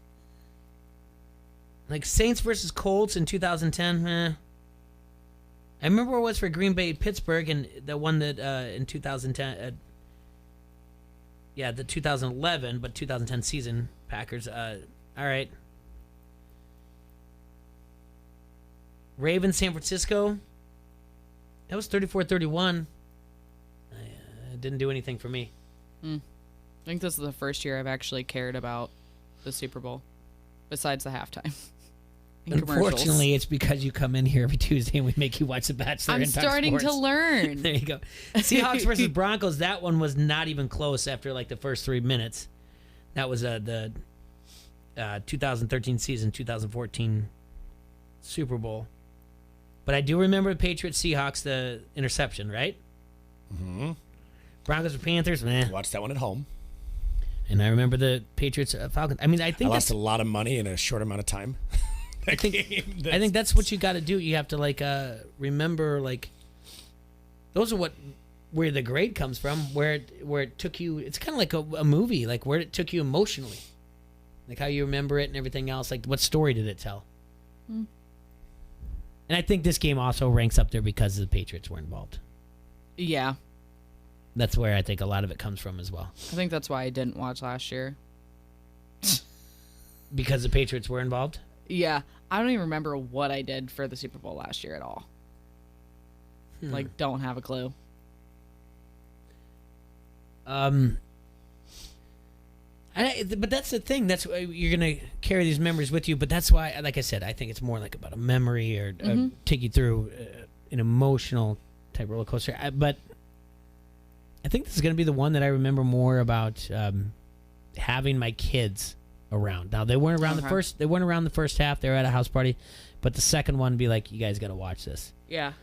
Like Saints versus Colts in 2010, I remember where it was for Green Bay, Pittsburgh, and the one that in 2010, the 2011, but 2010 season Packers. All right. Ravens, San Francisco. That was 34-31. It didn't do anything for me. I think this is the first year I've actually cared about the Super Bowl, besides the halftime. Unfortunately, it's because you come in here every Tuesday and we make you watch The Bachelor. I'm and talk starting sports. to learn. There you go. Seahawks versus Broncos. That one was not even close after like the first 3 minutes. That was the 2013 season, 2014 Super Bowl. But I do remember the Patriots Seahawks, the interception, right? Mm-hmm. Broncos or Panthers, man. Watched that one at home. And I remember the Patriots Falcons. I mean, I think I lost a lot of money in a short amount of time. I think that's what you got to do. You have to like remember like those are where the grade comes from. Where it took you. It's kind of like a movie, like where it took you emotionally, like how you remember it and everything else. Like what story did it tell? And I think this game also ranks up there because the Patriots were involved. Yeah. That's where I think a lot of it comes from as well. I think that's why I didn't watch last year. Because the Patriots were involved? Yeah. I don't even remember what I did for the Super Bowl last year at all. Like, don't have a clue. But that's the thing. That's why you're going to carry these memories with you. But that's why, like I said, I think it's more like about a memory or take you through an emotional type roller coaster. But I think this is going to be the one that I remember more about having my kids around. Now they weren't around the first. They weren't around the first half. They were at a house party, but the second one, be like, you guys got to watch this. Yeah.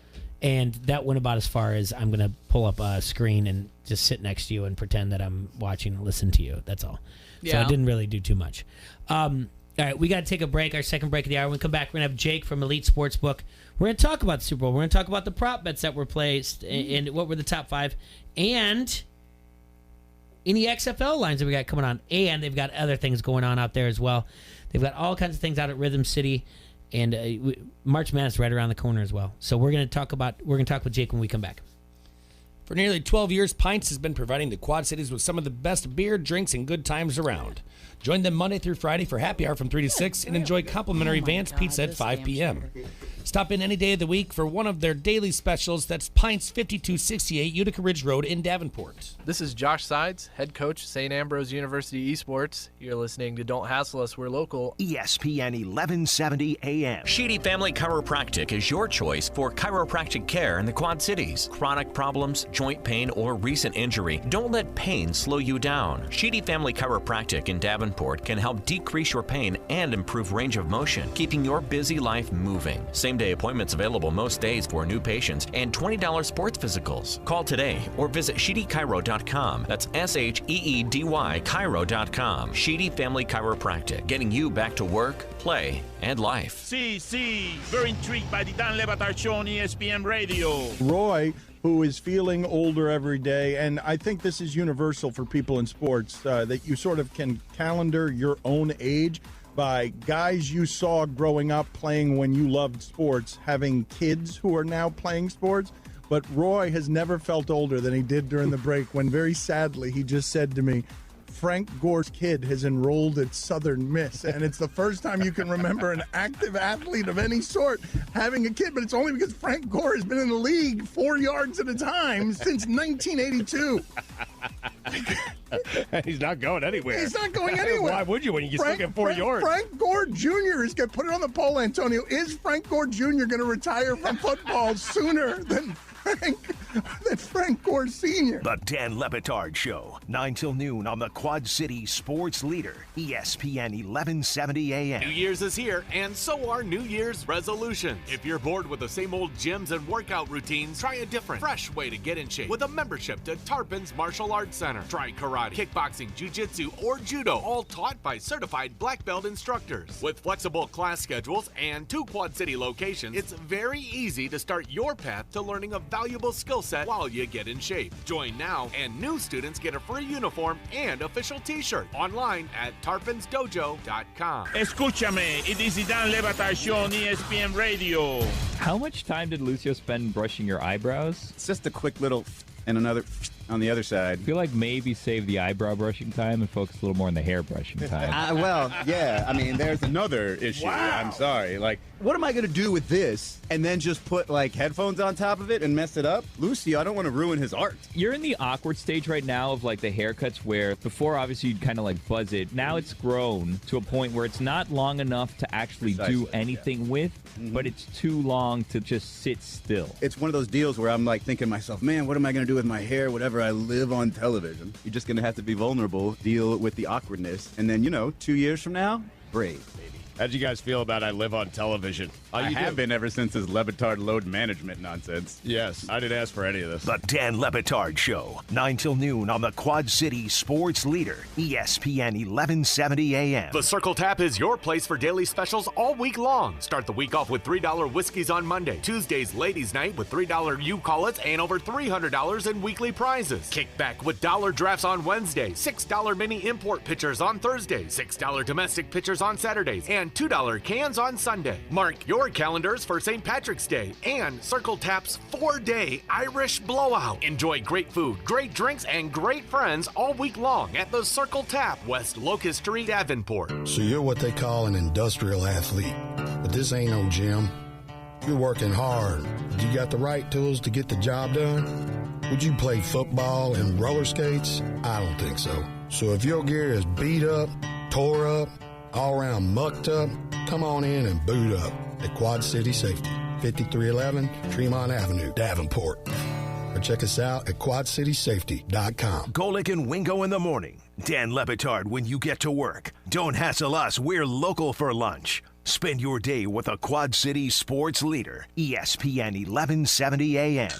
And that went about as far as I'm going to pull up a screen and just sit next to you and pretend that I'm watching and listen to you. That's all. Yeah. So I didn't really do too much. All right, we got to take a break, our second break of the hour. When we come back, we're going to have Jake from Elite Sportsbook. We're going to talk about the Super Bowl. We're going to talk about the prop bets that were placed and what were the top 5 and any XFL lines that we got coming on. And they've got other things going on out there as well. They've got all kinds of things out at Rhythm City. And March Madness right around the corner as well. So we're going to talk with Jake when we come back. For nearly 12 years, Pints has been providing the Quad Cities with some of the best beer, drinks, and good times around. Join them Monday through Friday for happy hour from 3 to 6 and enjoy complimentary Vance Pizza at 5 p.m. Stop in any day of the week for one of their daily specials. That's Pints 5268 Utica Ridge Road in Davenport. This is Josh Sides, head coach, St. Ambrose University Esports. You're listening to Don't Hassle Us, We're Local. ESPN 1170 AM. Sheedy Family Chiropractic is your choice for chiropractic care in the Quad Cities. Chronic problems, joint pain, or recent injury, don't let pain slow you down. Sheedy Family Chiropractic in Davenport can help decrease your pain and improve range of motion, keeping your busy life moving. Same-day appointments available most days for new patients and $20 sports physicals. Call today or visit sheedychiro.com. That's SHEEDY Chiro.com. Sheedy Family Chiropractic, getting you back to work, play, and life. See, very intrigued by the Dan Le Batard Show on ESPN Radio. Roy, who is feeling older every day, and I think this is universal for people in sports, that you sort of can calendar your own age by guys you saw growing up playing when you loved sports, having kids who are now playing sports. But Roy has never felt older than he did during the break when very sadly he just said to me, Frank Gore's kid has enrolled at Southern Miss, and it's the first time you can remember an active athlete of any sort having a kid, but it's only because Frank Gore has been in the league 4 yards at a time since 1982. He's not going anywhere. He's not going anywhere. Why would you when you can still get 4 yards? Frank Gore Jr. is going to put it on the poll, Antonio. Is Frank Gore Jr. going to retire from football sooner than Frank Gore Sr.? The Dan Le Batard Show, 9 till noon on the Quad City Sports Leader, ESPN 1170 AM. New Year's is here, and so are New Year's resolutions. If you're bored with the same old gyms and workout routines, try a different, fresh way to get in shape with a membership to Tarpons Martial Arts Center. Try karate, kickboxing, jiu-jitsu, or judo, all taught by certified black belt instructors. With flexible class schedules and 2 Quad City locations, it's very easy to start your path to learning a valuable skill set while you get in shape. Join now, and new students get a free uniform and official t-shirt online at tarponsdojo.com. Escúchame, it is the Dan Le Batard Show on ESPN Radio. How much time did Lucio spend brushing your eyebrows? It's just a quick little and another on the other side. I feel like maybe save the eyebrow brushing time and focus a little more on the hair brushing time. Well, yeah. I mean, there's another issue. Wow. I'm sorry. Like, what am I going to do with this and then just put, like, headphones on top of it and mess it up? Lucy, I don't want to ruin his art. You're in the awkward stage right now of, like, the haircuts where before, obviously, you'd kind of, like, buzz it. Now it's grown to a point where it's not long enough to actually do anything with, but it's too long to just sit still. It's one of those deals where I'm, like, thinking to myself, man, what am I going to do with my hair whenever I live on television? You're just going to have to be vulnerable, deal with the awkwardness, and then, 2 years from now, brave. How'd you guys feel about I Live on Television? I have been ever since his Levitard load management nonsense. Yes, I didn't ask for any of this. The Dan Levitard Show, 9 till noon on the Quad City Sports Leader, ESPN 1170 AM. The Circle Tap is your place for daily specials all week long. Start the week off with $3 whiskeys on Monday. Tuesday's Ladies Night with $3 You Call It and over $300 in weekly prizes. Kick back with dollar drafts on Wednesday, $6 mini import pitchers on Thursday, $6 domestic pitchers on Saturdays, and $2 cans on Sunday. Mark your calendars for St. Patrick's Day and Circle Tap's 4-day Irish Blowout. Enjoy great food, great drinks, and great friends all week long at the Circle Tap, West Locust Street, Davenport. So you're what they call an industrial athlete, but this ain't no gym. You're working hard. You got the right tools to get the job done? Would you play football and roller skates? I don't think so. So if your gear is beat up, tore up, all around mucked up, come on in and boot up at Quad City Safety, 5311 Tremont Avenue, Davenport. Or check us out at quadcitysafety.com. Golick and Wingo in the morning. Dan Levitard when you get to work. Don't hassle us. We're local for lunch. Spend your day with a Quad City Sports Leader, ESPN 1170 AM.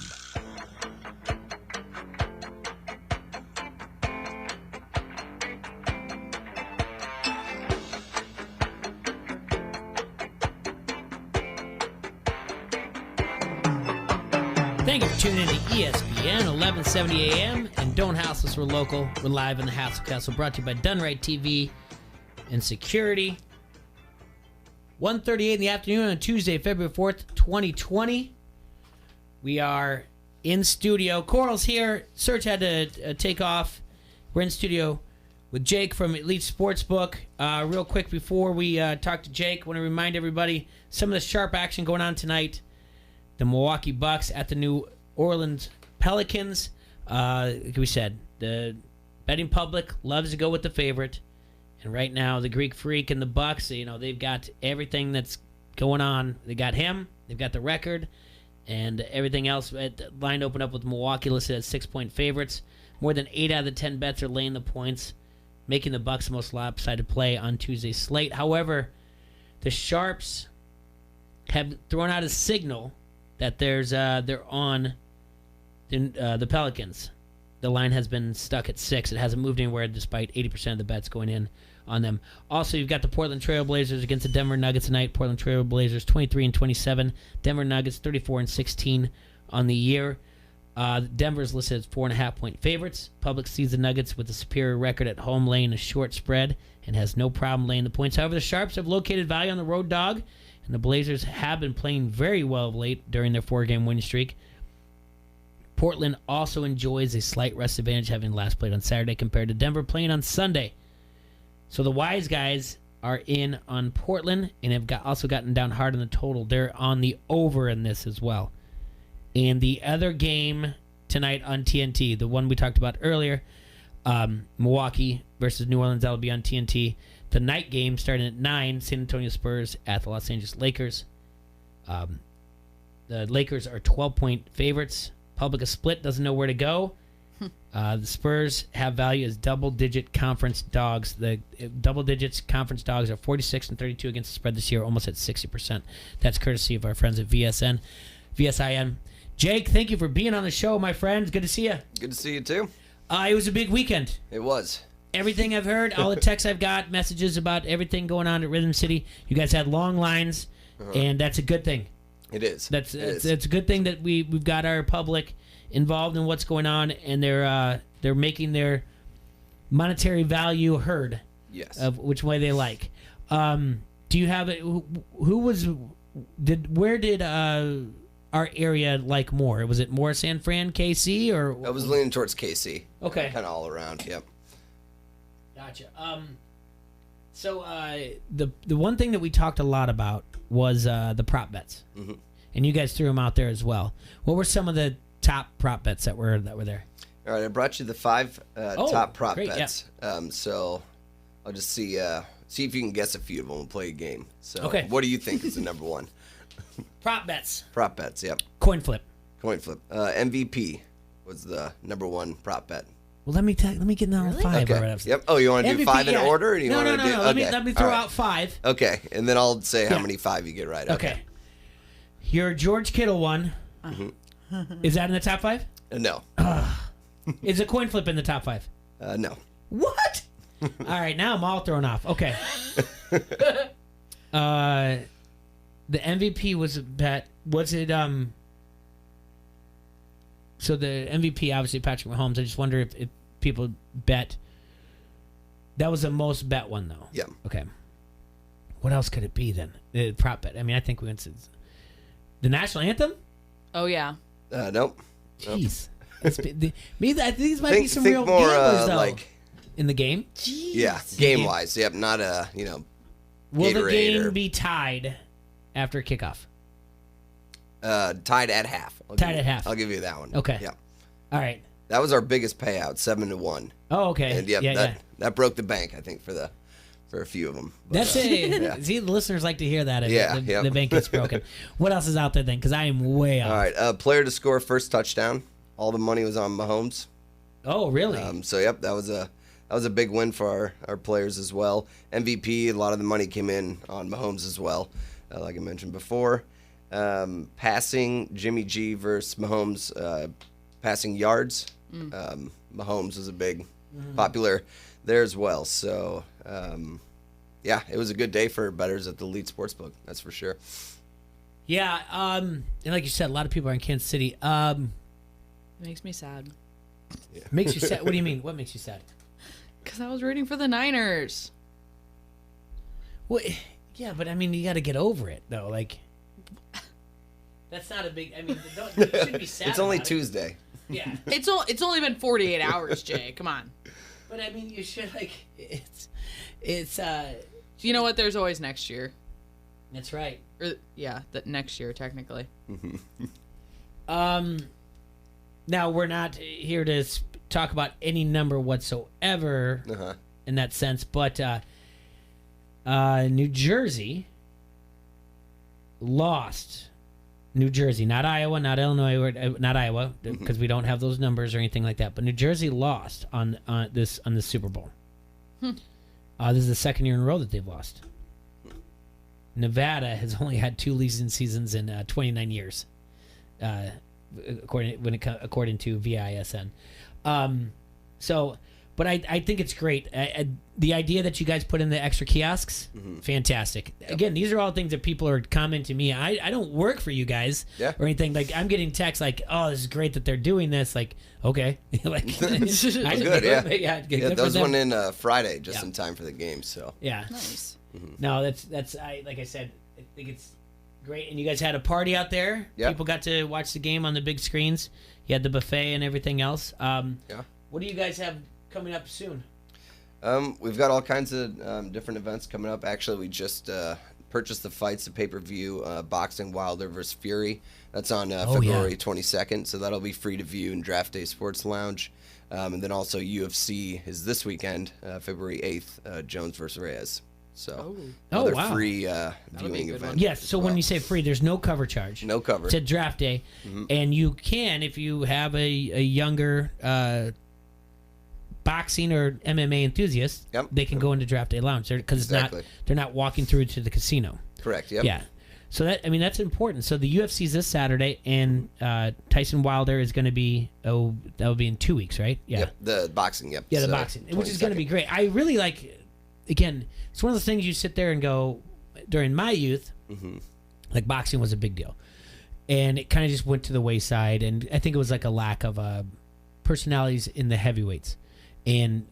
Thank you for tuning in to ESPN 1170 AM and Don't Hassle Us, We're Local. We're live in the Hassle Castle, brought to you by Done Right TV and Security. 1:38 in the afternoon on Tuesday, February 4th, 2020. We are in studio. Coral's here. Serge had to take off. We're in studio with Jake from Elite Sportsbook. Real quick before we talk to Jake, I want to remind everybody some of the sharp action going on tonight. The Milwaukee Bucks at the New Orleans Pelicans. Like we said, the betting public loves to go with the favorite. And right now, the Greek Freak and the Bucks, they've got everything that's going on. They got him. They've got the record. And everything else. Line opened up with Milwaukee listed as 6-point favorites. More than 8 out of the 10 bets are laying the points, making the Bucks the most lopsided play on Tuesday's slate. However, the Sharps have thrown out a signal that they're on the Pelicans. The line has been stuck at 6. It hasn't moved anywhere despite 80% of the bets going in on them. Also, you've got the Portland Trail Blazers against the Denver Nuggets tonight. Portland Trail Blazers 23-27. Denver Nuggets 34-16 on the year. Denver's listed as 4.5-point favorites. Public sees the Nuggets with a superior record at home, laying a short spread and has no problem laying the points. However, the Sharps have located value on the road dog, and the Blazers have been playing very well of late during their 4-game winning streak. Portland also enjoys a slight rest advantage, having last played on Saturday compared to Denver playing on Sunday. So the wise guys are in on Portland and have also gotten down hard on the total. They're on the over in this as well. And the other game tonight on TNT, the one we talked about earlier, Milwaukee versus New Orleans, that will be on TNT. The night game starting at 9, San Antonio Spurs at the Los Angeles Lakers. The Lakers are 12-point favorites. Public a split, doesn't know where to go. The Spurs have value as double-digit conference dogs. The double-digits conference dogs are 46-32 against the spread this year, almost at 60%. That's courtesy of our friends at VSIN. Jake, thank you for being on the show, my friend. Good to see you. Good to see you, too. It was a big weekend. It was. Everything I've heard, all the texts I've got, messages about everything going on at Rhythm City. You guys had long lines, and that's a good thing. It is. It's a good thing that we've got our public involved in what's going on, and they're making their monetary value heard. Yes. Of which way they like. Do you have it? Where did our area like more? Was it more San Fran, KC, or I was leaning towards KC. Okay. Kind of all around. Yep. Gotcha. So the one thing that we talked a lot about was the prop bets, and you guys threw them out there as well. What were some of the top prop bets that were there? All right, I brought you the 5 top prop great, bets. So I'll just see if you can guess a few of them. We'll play a game. So Okay. what do you think is the number one? Prop bets. Prop bets. Yep. Coin flip. Coin flip. MVP was the number one prop bet. Well, let me get down 5 Okay. right after. Yep. Oh, you want to do MVP, 5 in yeah. order? Or do you No, want no, to no, do? no. Okay. Let me throw All right. out 5. Okay, and then I'll say how Yeah. many 5 you get right. Okay. Your George Kittle one. Is that in the top 5? No. Is a coin flip in the top 5? No. What? All right, now I'm all thrown off. Okay. The MVP was a bet. Was it So the MVP, obviously Patrick Mahomes. I just wonder if people bet. That was the most bet one though. Yeah. Okay. What else could it be then? The prop bet. I mean, I think we went to the national anthem. Oh yeah. Nope. Jeez. These might be some think real more, gamblers though. like- in the game. Yeah, game wise. Yep. Not Will the Gatorade game or- be tied after kickoff? tied at half. Tied at half. I'll give you that one. Okay. Yeah. All right. That was our biggest payout, 7-1. Oh, okay. And yep, Yeah. that broke the bank, I think, for a few of them. But, That's it. yeah. See, the listeners like to hear that. If Yeah, the, yep. the bank gets broken. What else is out there then? Because I am way off. All right. Player to score first touchdown. All the money was on Mahomes. Oh, really? So yep, that was a big win for our players as well. MVP, a lot of the money came in on Mahomes as well, like I mentioned before. Passing, Jimmy G versus Mahomes, passing yards. Mahomes was a big popular there as well. So yeah, it was a good day for bettors at the Elite Sportsbook. That's for sure. Yeah. And like you said, a lot of people are in Kansas City. Makes me sad. Makes you sad. What do you mean? What makes you sad? Because I was rooting for the Niners. Well, yeah, but I mean, you got to get over it though. Like, that's not a big. I mean, you shouldn't be sad. It's only about it. Tuesday. Yeah. It's only been 48 hours, Jay. Come on. But I mean, you should it's. You know what? There's always next year. That's right. Or, yeah, that next year technically. Now we're not here to talk about any number whatsoever in that sense, but New Jersey lost. New Jersey, not Iowa, not Illinois, or not Iowa, because we don't have those numbers or anything like that. But New Jersey lost on the Super Bowl. This is the second year in a row that they've lost. Nevada has only had 2 losing seasons in 29 years, according to VISN. But I think it's great. The idea that you guys put in the extra kiosks, fantastic. Yep. Again, these are all things that people are commenting to me. I don't work for you guys or anything. Like, I'm getting texts like, "Oh, this is great that they're doing this." Like, okay, like Good, yeah. Yeah, good those for them. went in Friday, just in time for the game. So Yeah. Nice. No, that's like I said, I think it's great. And you guys had a party out there. Yep. People got to watch the game on the big screens. You had the buffet and everything else. Yeah. What do you guys have coming up soon? We've got all kinds of different events coming up. Actually, we just purchased the fights, the pay-per-view boxing Wilder versus Fury. That's on February 22nd, so that'll be free to view in Draft Day Sports Lounge. And then also UFC is this weekend, February 8th, Jones versus Reyes. So another free viewing event. Yes, so when you say free, there's no cover charge. No cover. It's a draft day. And you can, if you have a younger boxing or MMA enthusiast, they can go into draft day lounge because they're not walking through to the casino. Correct, yep. Yeah. So that's important. So the UFC's this Saturday, and Tyson Wilder is going to be, that will be in 2 weeks, right? Yeah. Yep, the boxing, yep. Yeah, the So, boxing, which is going to be 22nd. great. I really like, again, it's one of those things you sit there and go, during my youth, like boxing was a big deal. And it kind of just went to the wayside. And I think it was like a lack of personalities in the heavyweights. And,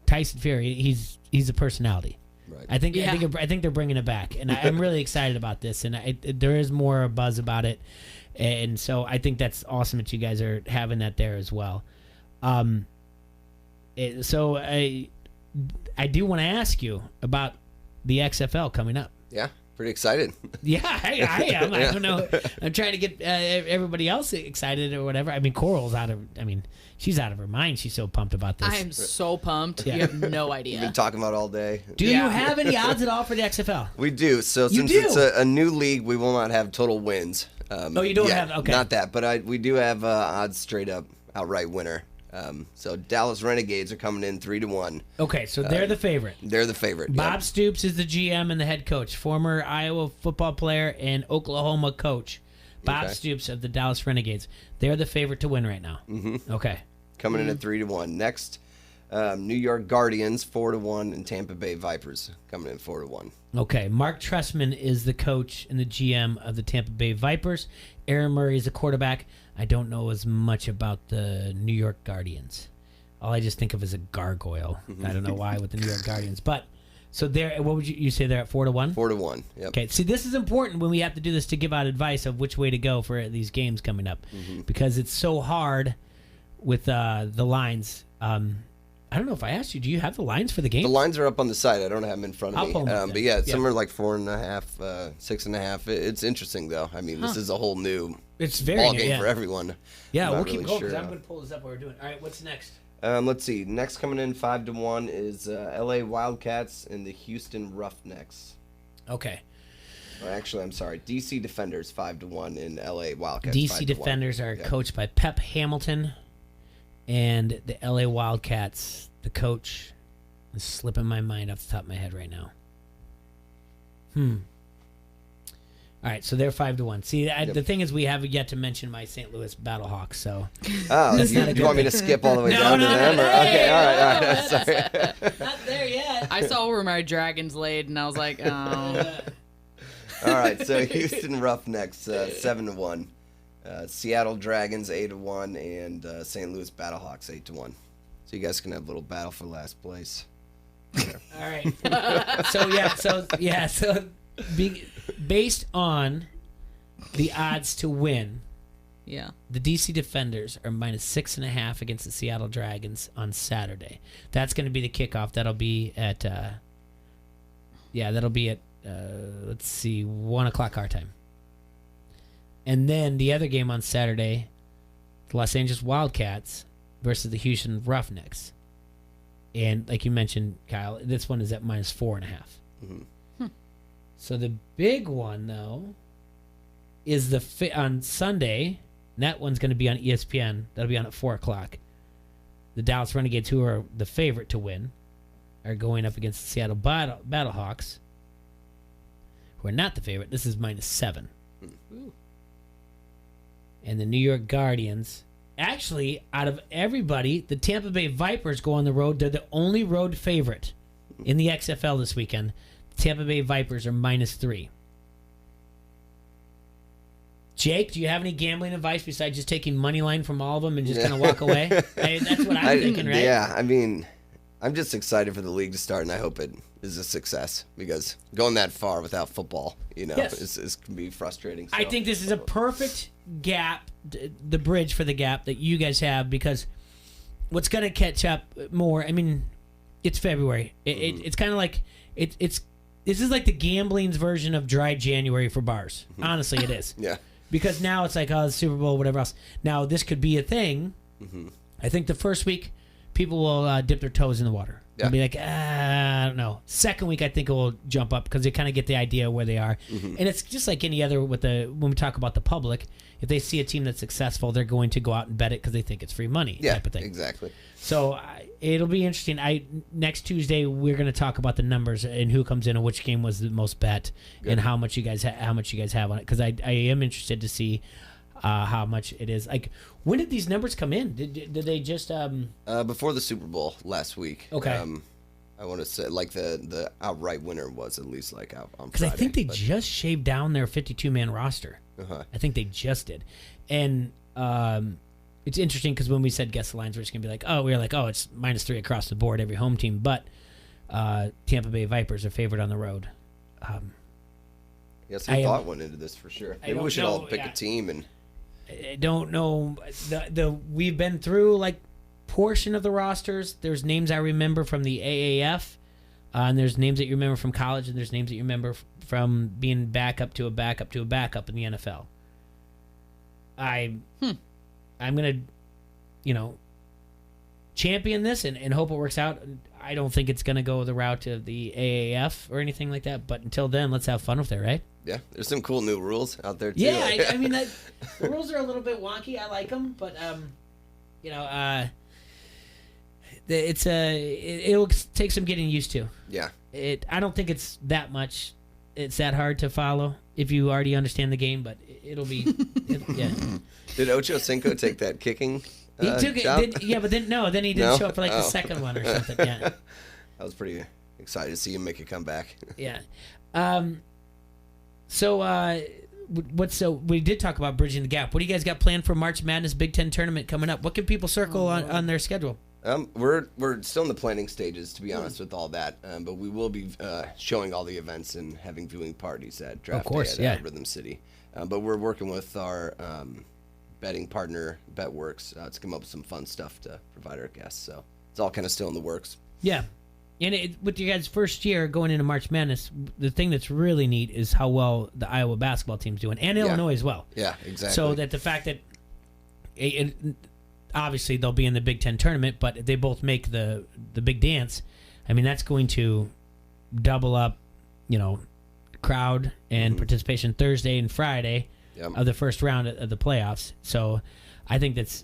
Tyson Fury, he's a personality. Right. I think they're bringing it back, and I'm really excited about this. And there is more buzz about it, and so I think that's awesome that you guys are having that there as well. So I do want to ask you about the XFL coming up. Yeah, pretty excited. Yeah, I am. I don't know. I'm trying to get everybody else excited or whatever. I mean, Coral's she's out of her mind. She's so pumped about this. I am so pumped. Yeah. You have no idea. We've been talking about it all day. Do you have any odds at all for the XFL? We do. So You since do? it's a new league, we will not have total wins. You don't have. Okay. Not that, but we do have odds straight up outright winner. So Dallas Renegades are coming in 3-1. Okay, so they're the favorite. They're the favorite. Bob yep. Stoops is the GM and the head coach, former Iowa football player and Oklahoma coach. Bob Stoops of the Dallas Renegades. They're the favorite to win right now. Mm-hmm. Okay. Coming in at 3-1. Next, New York Guardians 4-1, and Tampa Bay Vipers coming in 4-1. Okay, Mark Trestman is the coach and the GM of the Tampa Bay Vipers. Aaron Murray is the quarterback. I don't know as much about the New York Guardians. All I just think of is a gargoyle. I don't know why with the New York Guardians. But, so they're, what would you say they're at 4-1? 4-1, yep. Okay, see, this is important when we have to do this to give out advice of which way to go for these games coming up. Because it's so hard with the lines. I don't know if I asked you, do you have the lines for the game? The lines are up on the side. I don't have them in front of me. Pull them up but yeah, some are like 4.5, 6.5. It's interesting, though. I mean, this is a whole new ball game for everyone. Yeah, I'm we'll not keep really going because sure. I'm going to pull this up while we're doing. All right, what's next? Let's see. Next coming in 5-1 is L.A. Wildcats and the Houston Roughnecks. Okay. Actually, I'm sorry. D.C. Defenders 5-1 and L.A. Wildcats. D.C. 5-1. Defenders are coached by Pep Hamilton, and the L.A. Wildcats, the coach, is slipping my mind off the top of my head right now. All right, so they're 5-1. See, the thing is, we have yet to mention my St. Louis Battlehawks. So, you want me to skip all the way down to them? Okay, all right. Sorry. Not there yet. I saw where my dragons laid, and I was like, oh. All right, so Houston Roughnecks 7-1, Seattle Dragons 8-1, and St. Louis Battlehawks 8-1. So you guys can have a little battle for last place. All right. So based on the odds to win, the DC Defenders are -6.5 against the Seattle Dragons on Saturday. That's going to be the kickoff. That'll be at let's see, 1 o'clock our time. And then the other game on Saturday, the Los Angeles Wildcats versus the Houston Roughnecks. And like you mentioned, Kyle, this one is at -4.5. So the big one, though, is on Sunday. And that one's going to be on ESPN. That'll be on at 4 o'clock. The Dallas Renegades, who are the favorite to win, are going up against the Seattle Battlehawks, who are not the favorite. This is -7. And the New York Guardians, actually, out of everybody, the Tampa Bay Vipers go on the road. They're the only road favorite in the XFL this weekend. The Tampa Bay Vipers are -3. Jake, do you have any gambling advice besides just taking money line from all of them and just kind of walk away? That's what I'm thinking, right? Yeah, I mean, I'm just excited for the league to start, and I hope it is a success because going that far without football, is can be frustrating. So. I think this is a perfect gap, the bridge for the gap that you guys have, because what's going to catch up more, I mean, it's February. It's kind of like, this is like the gambling's version of dry January for bars. Honestly, it is. Yeah. Because now it's like, the Super Bowl, whatever else. Now, this could be a thing. I think the first week, people will dip their toes in the water. Yeah. And be like, I don't know. Second week, I think it will jump up because they kind of get the idea of where they are. And it's just like any other when we talk about the public, if they see a team that's successful, they're going to go out and bet it because they think it's free money. Yeah, type of thing. Exactly. So it'll be interesting. Next Tuesday, we're going to talk about the numbers and who comes in and which game was the most bet and how much you guys have on it, because I am interested to see how much it is. Like, when did these numbers come in? Did they just before the Super Bowl last week? Okay. I want to say like the outright winner was at least like out on because Friday. I think they just shaved down their 52-man roster. I think they just did, and it's interesting because when we said guess the lines, we're just gonna be like, it's -3 across the board every home team, but Tampa Bay Vipers are favored on the road. Some thought went into this for sure. Maybe we should all pick a team and. I don't know. We've been through like portion of the rosters. There's names I remember from the AAF, and there's names that you remember from college, and there's names that you remember from being backup to a backup to a backup in the NFL. I'm gonna, champion this and hope it works out. I don't think it's gonna go the route of the AAF or anything like that. But until then, let's have fun with it, right? Yeah, there's some cool new rules out there too. Yeah, I mean, the rules are a little bit wonky. I like them, but it'll take some getting used to. Yeah. I don't think it's that much. It's that hard to follow if you already understand the game, but it'll be. Yeah. Did Ocho Cinco take that kicking? He took it. Yeah, but then he didn't show up for like the second one or something. Yeah. I was pretty excited to see him make a comeback. Yeah. So we did talk about bridging the gap. What do you guys got planned for March Madness Big Ten tournament coming up? What can people circle on their schedule? We're still in the planning stages, to be honest, with all that. But we will be showing all the events and having viewing parties at Draft Day at Rhythm City. But we're working with our betting partner, BetWorks, to come up with some fun stuff to provide our guests. So it's all kind of still in the works. Yeah. And with your guys' first year going into March Madness, the thing that's really neat is how well the Iowa basketball team's doing, and Illinois as well. Yeah, exactly. So that the fact that obviously they'll be in the Big Ten tournament, but they both make the big dance. I mean, that's going to double up, crowd and participation Thursday and Friday of the first round of the playoffs. So I think that's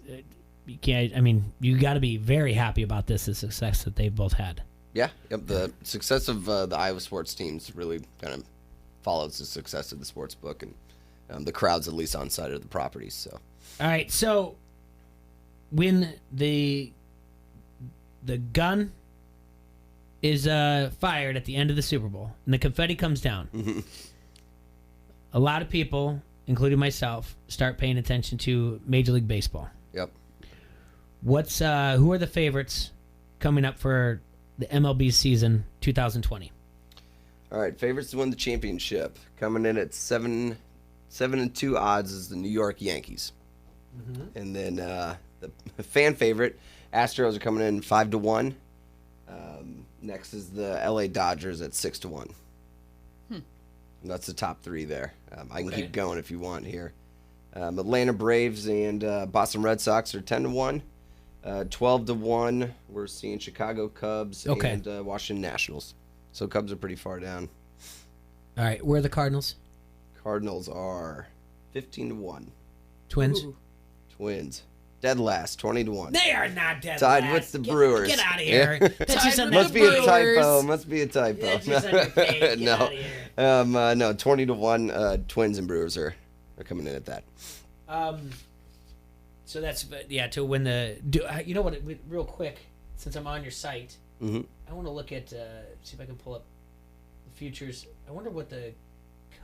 you got to be very happy about the success that they've both had. Yeah, the success of the Iowa sports teams really kind of follows the success of the sports book and the crowds, at least on side of the properties. So, all right. So, when the gun is fired at the end of the Super Bowl and the confetti comes down, a lot of people, including myself, start paying attention to Major League Baseball. Yep. Who are the favorites coming up for the MLB season 2020? All right, favorites to win the championship. Coming in at 7-2 odds is the New York Yankees. And then the fan favorite, Astros are coming in 5-1. Next is the LA Dodgers at 6-1. And that's the top three there. I can keep going if you want here. Atlanta Braves and Boston Red Sox are 10-1. 12-1, we're seeing Chicago Cubs and Washington Nationals. So Cubs are pretty far down. All right, where are the Cardinals? Cardinals are 15-1. Twins? Ooh. Twins. Dead last, 20-1. They are not dead Tied last. with the Brewers. Get out of here. Yeah. That's just Must be a typo. Must be a typo. That's just on your page. Get no. out of here. No, 20-1. Twins and Brewers are coming in at that. So that's to win the. You know what? Real quick, since I'm on your site, I want to look at see if I can pull up the futures. I wonder what the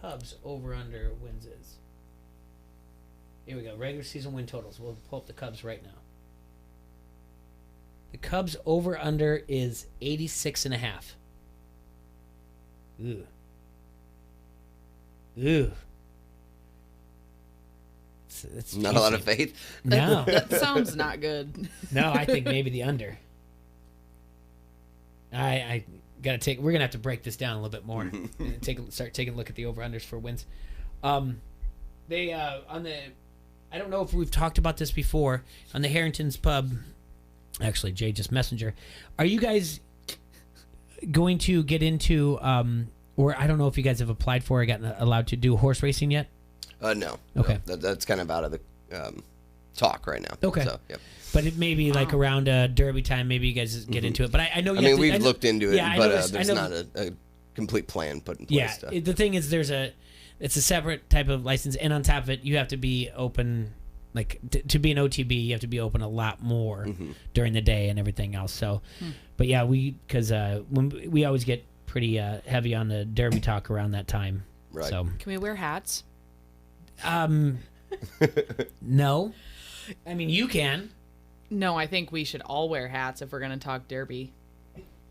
Cubs over under wins is. Here we go. Regular season win totals. We'll pull up the Cubs right now. The Cubs over under is 86.5. Ooh. Ooh. It's not a lot of faith. No. That sounds not good. No, I think maybe the under. I gotta take. We're gonna have to break this down a little bit more. Start taking a look at the over unders for wins. They on the. I don't know if we've talked about this before on the Harrington's Pub. Actually, Jay just messenger. Are you guys going to get into or I don't know if you guys have applied for or gotten allowed to do horse racing yet? No. Okay. No, that's kind of out of the talk right now. Okay. So, yep. But it may be like around Derby time. Maybe you guys get into it. But I know. We've looked into it, but there's not a complete plan put in place. Yeah. The thing is, it's a separate type of license, and on top of it, you have to be open. Like to be an OTB, you have to be open a lot more during the day and everything else. So, but yeah, because when we always get pretty heavy on the Derby talk around that time. Right. So can we wear hats? No. I mean, you can. No, I think we should all wear hats if we're going to talk Derby.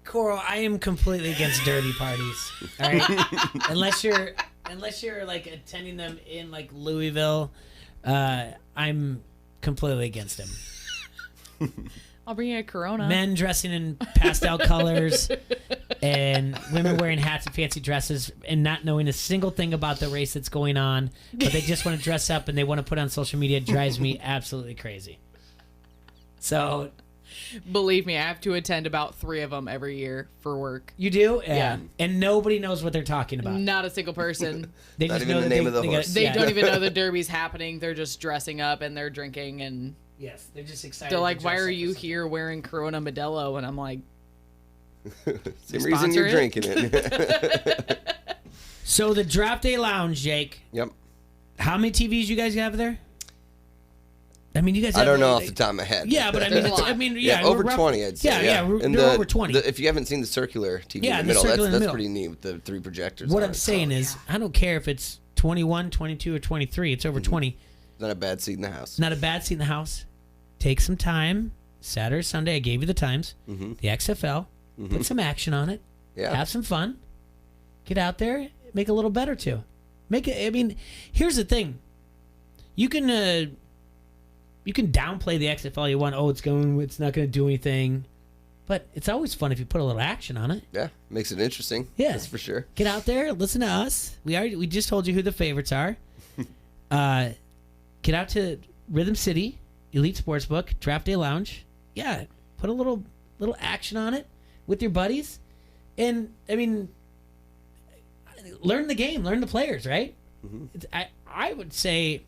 Coral, I am completely against dirty parties. All right, unless you're like attending them in like Louisville, I'm completely against them. I'll bring you a Corona. Men dressing in pastel colors and women wearing hats and fancy dresses and not knowing a single thing about the race that's going on, but they just want to dress up and they want to put on social media. It drives me absolutely crazy. So, believe me, I have to attend about 3 of them every year for work. You do? Yeah. And nobody knows what they're talking about. Not a single person. They Not just even know the that name of the horse. They don't even know the derby's happening. They're just dressing up and they're drinking and yes, they're just excited. they're to like, "Why dress are up you for here wearing Corona Modelo?" And I'm like, Same reason you're drinking it. So the Draft Day Lounge, Jake. Yep. How many TVs you guys have there? I mean, you guys. I don't know off the top of my head. Yeah, but I mean, yeah, over rough- 20, I'd say. Yeah, And they're over 20. if you haven't seen the circular TV Yeah, in the the middle, circular in the that's middle. pretty neat with the 3 projectors. What on I'm it. saying is, I don't care if it's 21, 22, or 23. It's over 20. Not a bad seat in the house. Not a bad seat in the house. Take some time. Saturday, Sunday, I gave you the times. Mhm. The XFL. Put some action on it. Yeah. Have some fun. Get out there. Make it a little better, too. Make it, I mean, here's the thing. You can downplay the XFL you want. Oh, it's not going to do anything. But it's always fun if you put a little action on it. Yeah, makes it interesting. Yeah. That's for sure. Get out there, listen to us. We just told you who the favorites are. Get out to Rhythm City, Elite Sportsbook, Draft Day Lounge. Yeah, put a little action on it with your buddies. And, I mean, learn the game, learn the players, right? I would say,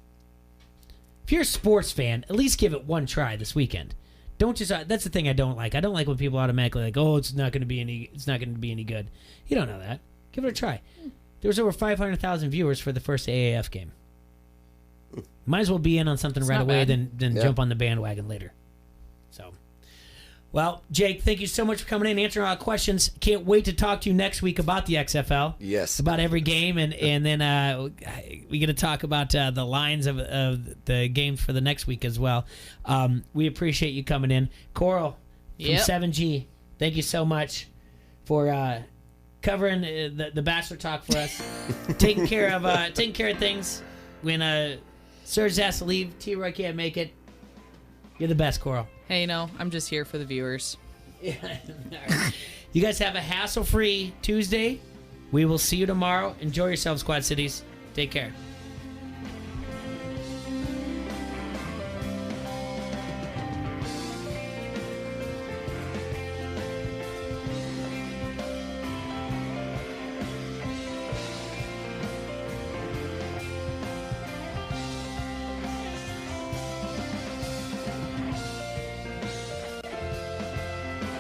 if you're a sports fan, at least give it one try this weekend. Don't just. That's the thing I don't like. I don't like when people automatically like, oh, it's not going to be any good. You don't know that. Give it a try. There was over 500,000 viewers for the first AAF game. Might as well be in on something It's right not away bad. than jump on the bandwagon later. So, well, Jake, thank you so much for coming in, answering all the questions. Can't wait to talk to you next week about the XFL. Yes. About every game, and then we get to talk about the lines of the games for the next week as well. We appreciate you coming in. Coral from Yep. 7G, thank you so much for covering the Bachelor talk for us. taking care of things when Serge has to leave, T-Roy can't make it. You're the best, Coral. "Hey, no, I'm just here for the viewers." Yeah. All right. You guys have a hassle-free Tuesday. We will see you tomorrow. Enjoy yourselves, Quad Cities. Take care.